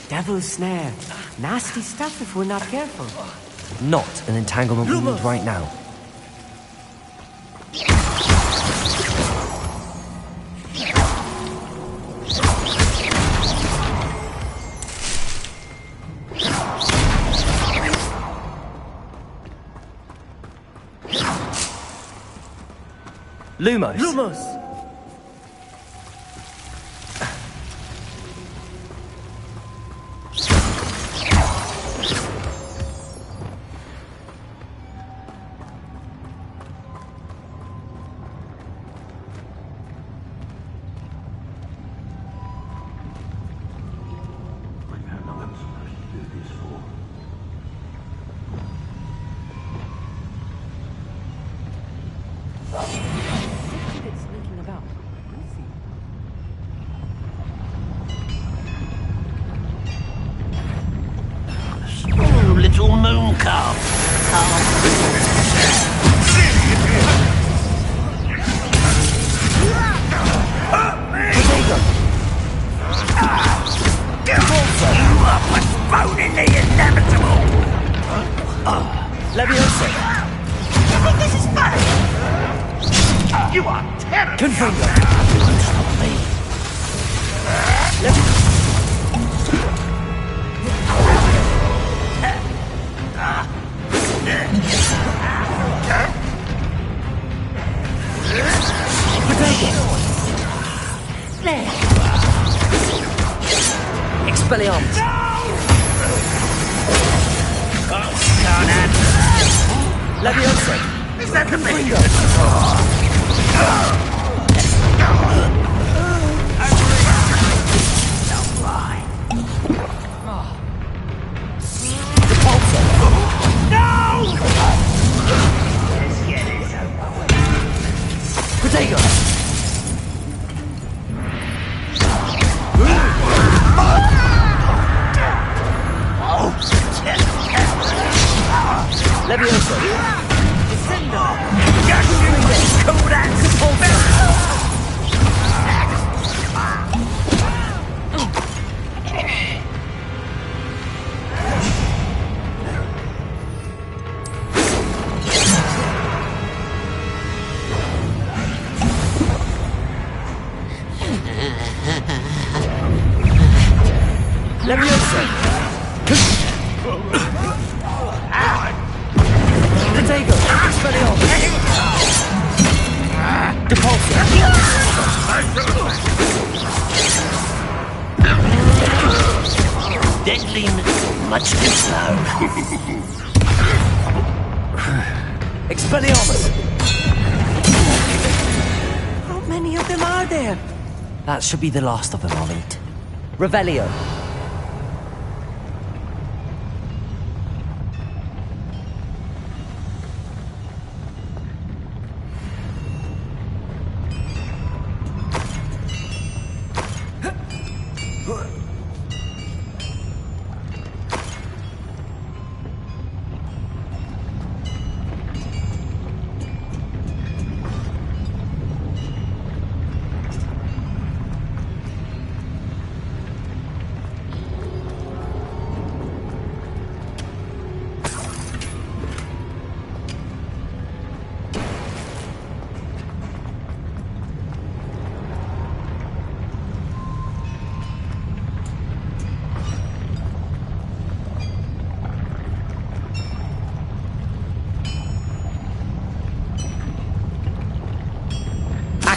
Speaker 12: Devil's snare. Nasty stuff if we're not careful.
Speaker 2: Not an entanglement we need right now.
Speaker 6: Lumos.
Speaker 12: Lumos!
Speaker 5: Little moon calf. You are postponing the inevitable.
Speaker 6: Levioso.
Speaker 5: You think this is funny? You are terrible.
Speaker 6: Confringo.
Speaker 5: Stop me.
Speaker 6: Expelliarmus. Levioso.
Speaker 5: Is that the
Speaker 6: Confringo. Protego. Levioso. Levioso. Protego. Expelliarmus. Depulso.
Speaker 5: Deadly, much too slow.
Speaker 6: Expelliarmus.
Speaker 12: How many of them are there?
Speaker 2: That should be the last of them, I'll eat.
Speaker 6: Revelio.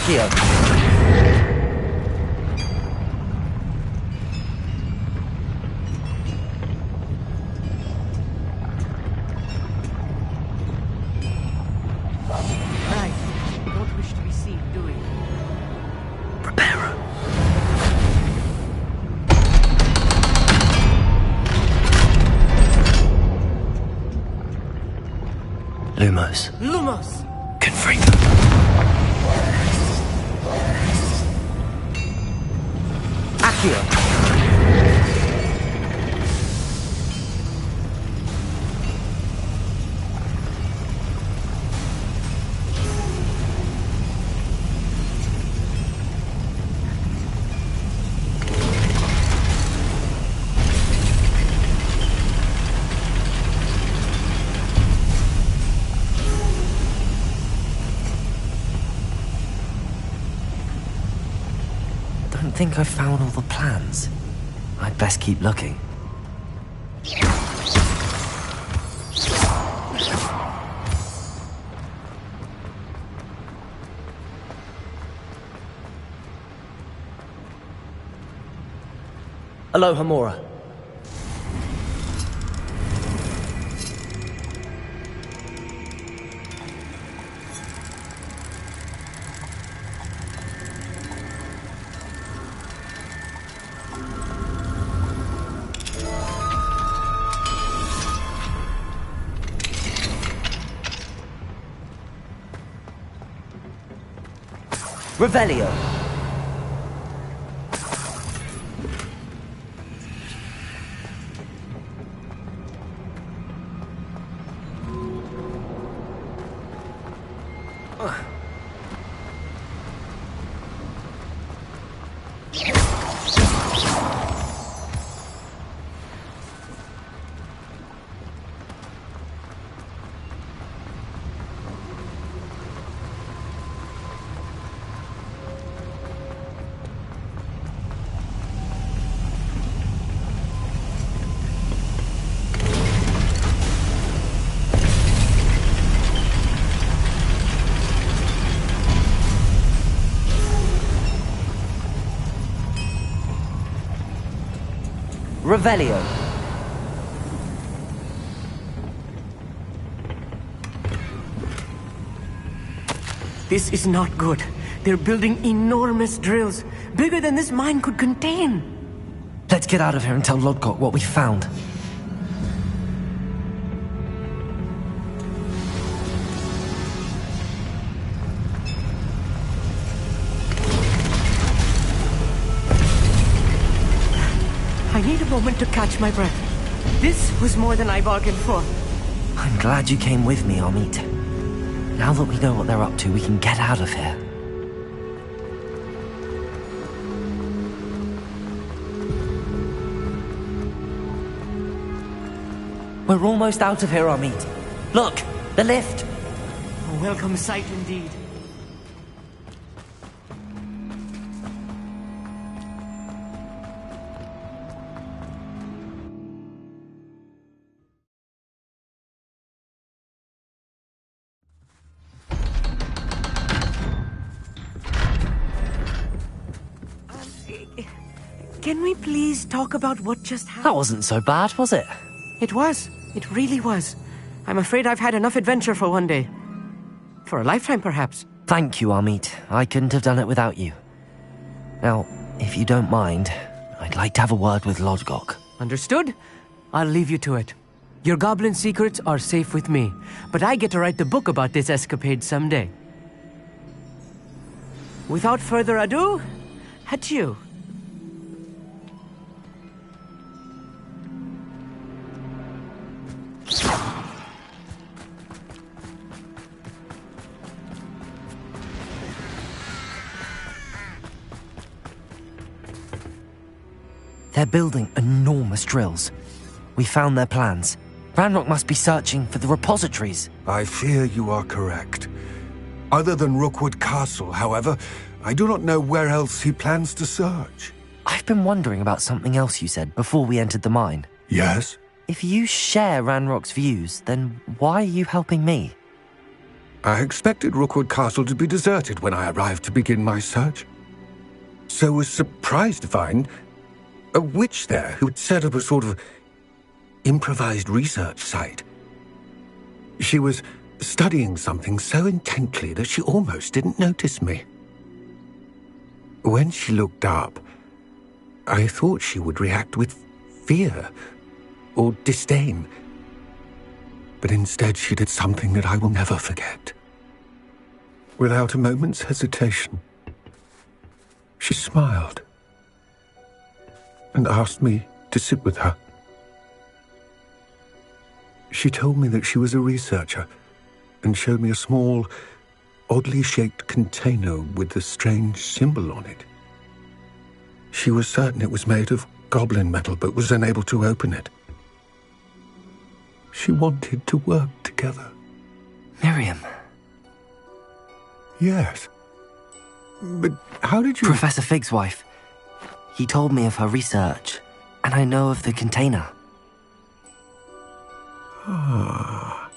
Speaker 6: Accio.
Speaker 12: Nice. Don't wish to be seen doing.
Speaker 2: Prepare. Lumos.
Speaker 12: Lumos!
Speaker 2: Confringo.
Speaker 6: Accio.
Speaker 2: I think I've found all the plans. I'd best keep looking.
Speaker 6: Aloha Mora. Revelio. Revelio.
Speaker 12: This is not good. They're building enormous drills, bigger than this mine could contain.
Speaker 2: Let's get out of here and tell Lodgok what we found.
Speaker 12: I need a moment to catch my breath. This was more than I bargained for.
Speaker 2: I'm glad you came with me, Amit. Now that we know what they're up to, we can get out of here.
Speaker 6: We're almost out of here, Amit. Look, the lift.
Speaker 12: A welcome sight indeed. Can we please talk about what just happened?
Speaker 2: That wasn't so bad, was it?
Speaker 12: It was. It really was. I'm afraid I've had enough adventure for one day. For a lifetime, perhaps.
Speaker 2: Thank you, Amit. I couldn't have done it without you. Now, if you don't mind, I'd like to have a word with Lodgok.
Speaker 12: Understood? I'll leave you to it. Your goblin secrets are safe with me, but I get to write the book about this escapade someday. Without further ado, adieu.
Speaker 2: They're building enormous drills. We found their plans. Ranrock must be searching for the repositories.
Speaker 13: I fear you are correct. Other than Rookwood Castle, however, I do not know where else he plans to search.
Speaker 2: I've been wondering about something else you said before we entered the mine.
Speaker 13: Yes?
Speaker 2: If you share Ranrock's views, then why are you helping me?
Speaker 13: I expected Rookwood Castle to be deserted when I arrived to begin my search. So was surprised to find a witch there who had set up a sort of improvised research site. She was studying something so intently that she almost didn't notice me. When she looked up, I thought she would react with fear or disdain. But instead she did something that I will never forget. Without a moment's hesitation, she smiled and asked me to sit with her. She told me that she was a researcher and showed me a small, oddly shaped container with a strange symbol on it. She was certain it was made of goblin metal, but was unable to open it. She wanted to work together.
Speaker 2: Miriam.
Speaker 13: Yes. But how did you...
Speaker 2: Professor Fig's wife. He told me of her research, and I know of the container.
Speaker 13: Ah.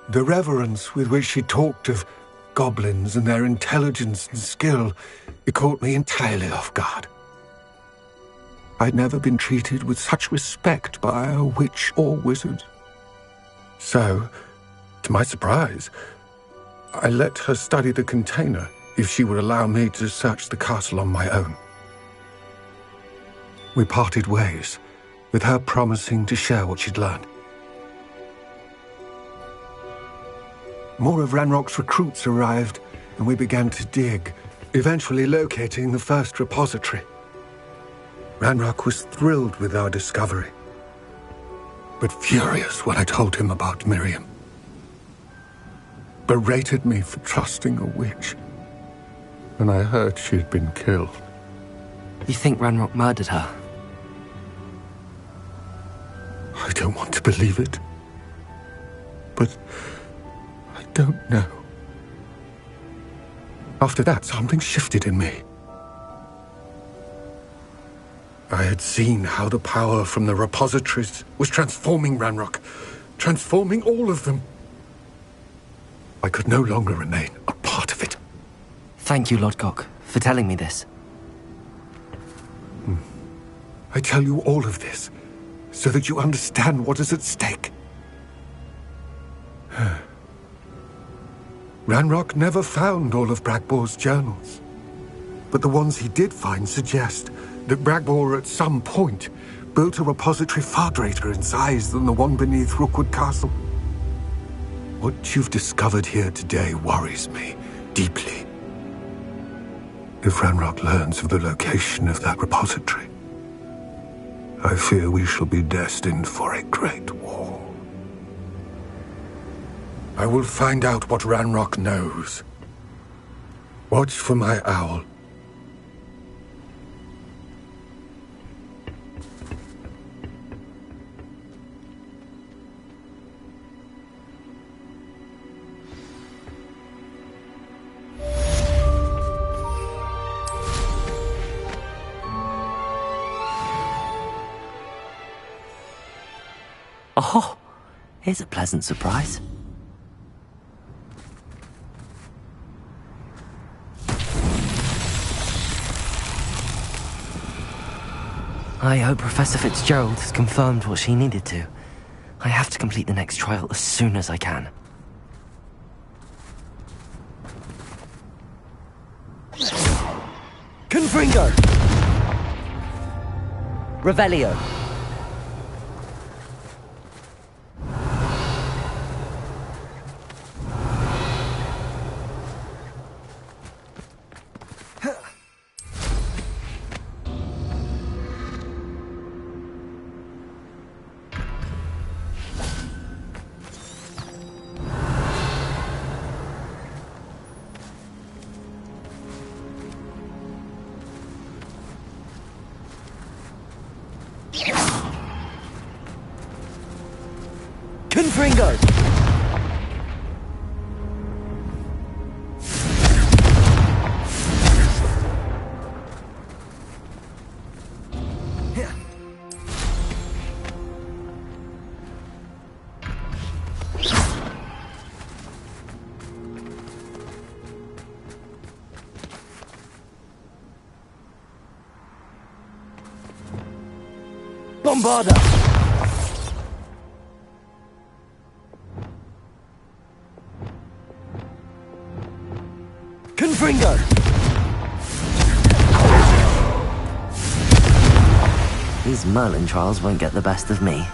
Speaker 13: The reverence with which she talked of goblins and their intelligence and skill, it caught me entirely off guard. I'd never been treated with such respect by a witch or wizard. So, to my surprise, I let her study the container if she would allow me to search the castle on my own. We parted ways, with her promising to share what she'd learned. More of Ranrock's recruits arrived, and we began to dig, eventually locating the first repository. Ranrock was thrilled with our discovery, but furious when I told him about Miriam. Berated me for trusting a witch, and I heard she had been killed.
Speaker 2: You think Ranrock murdered her?
Speaker 13: I don't want to believe it, but I don't know. After that, something shifted in me. I had seen how the power from the repositories was transforming Ranrock, transforming all of them. I could no longer remain a part of it.
Speaker 2: Thank you, Lodgok, for telling me this.
Speaker 13: I tell you all of this so that you understand what is at stake. Ranrock never found all of Bragbor's journals, but the ones he did find suggest that Bragbor at some point built a repository far greater in size than the one beneath Rookwood Castle. What you've discovered here today worries me deeply. If Ranrock learns of the location of that repository, I fear we shall be destined for a great war. I will find out what Ranrock knows. Watch for my owl.
Speaker 2: Oh, here's a pleasant surprise. I hope Professor Fitzgerald has confirmed what she needed to. I have to complete the next trial as soon as I can.
Speaker 6: Confringo! Revelio. Confringo!
Speaker 2: Bombarder! Confringo! These Merlin trials won't get the best of me.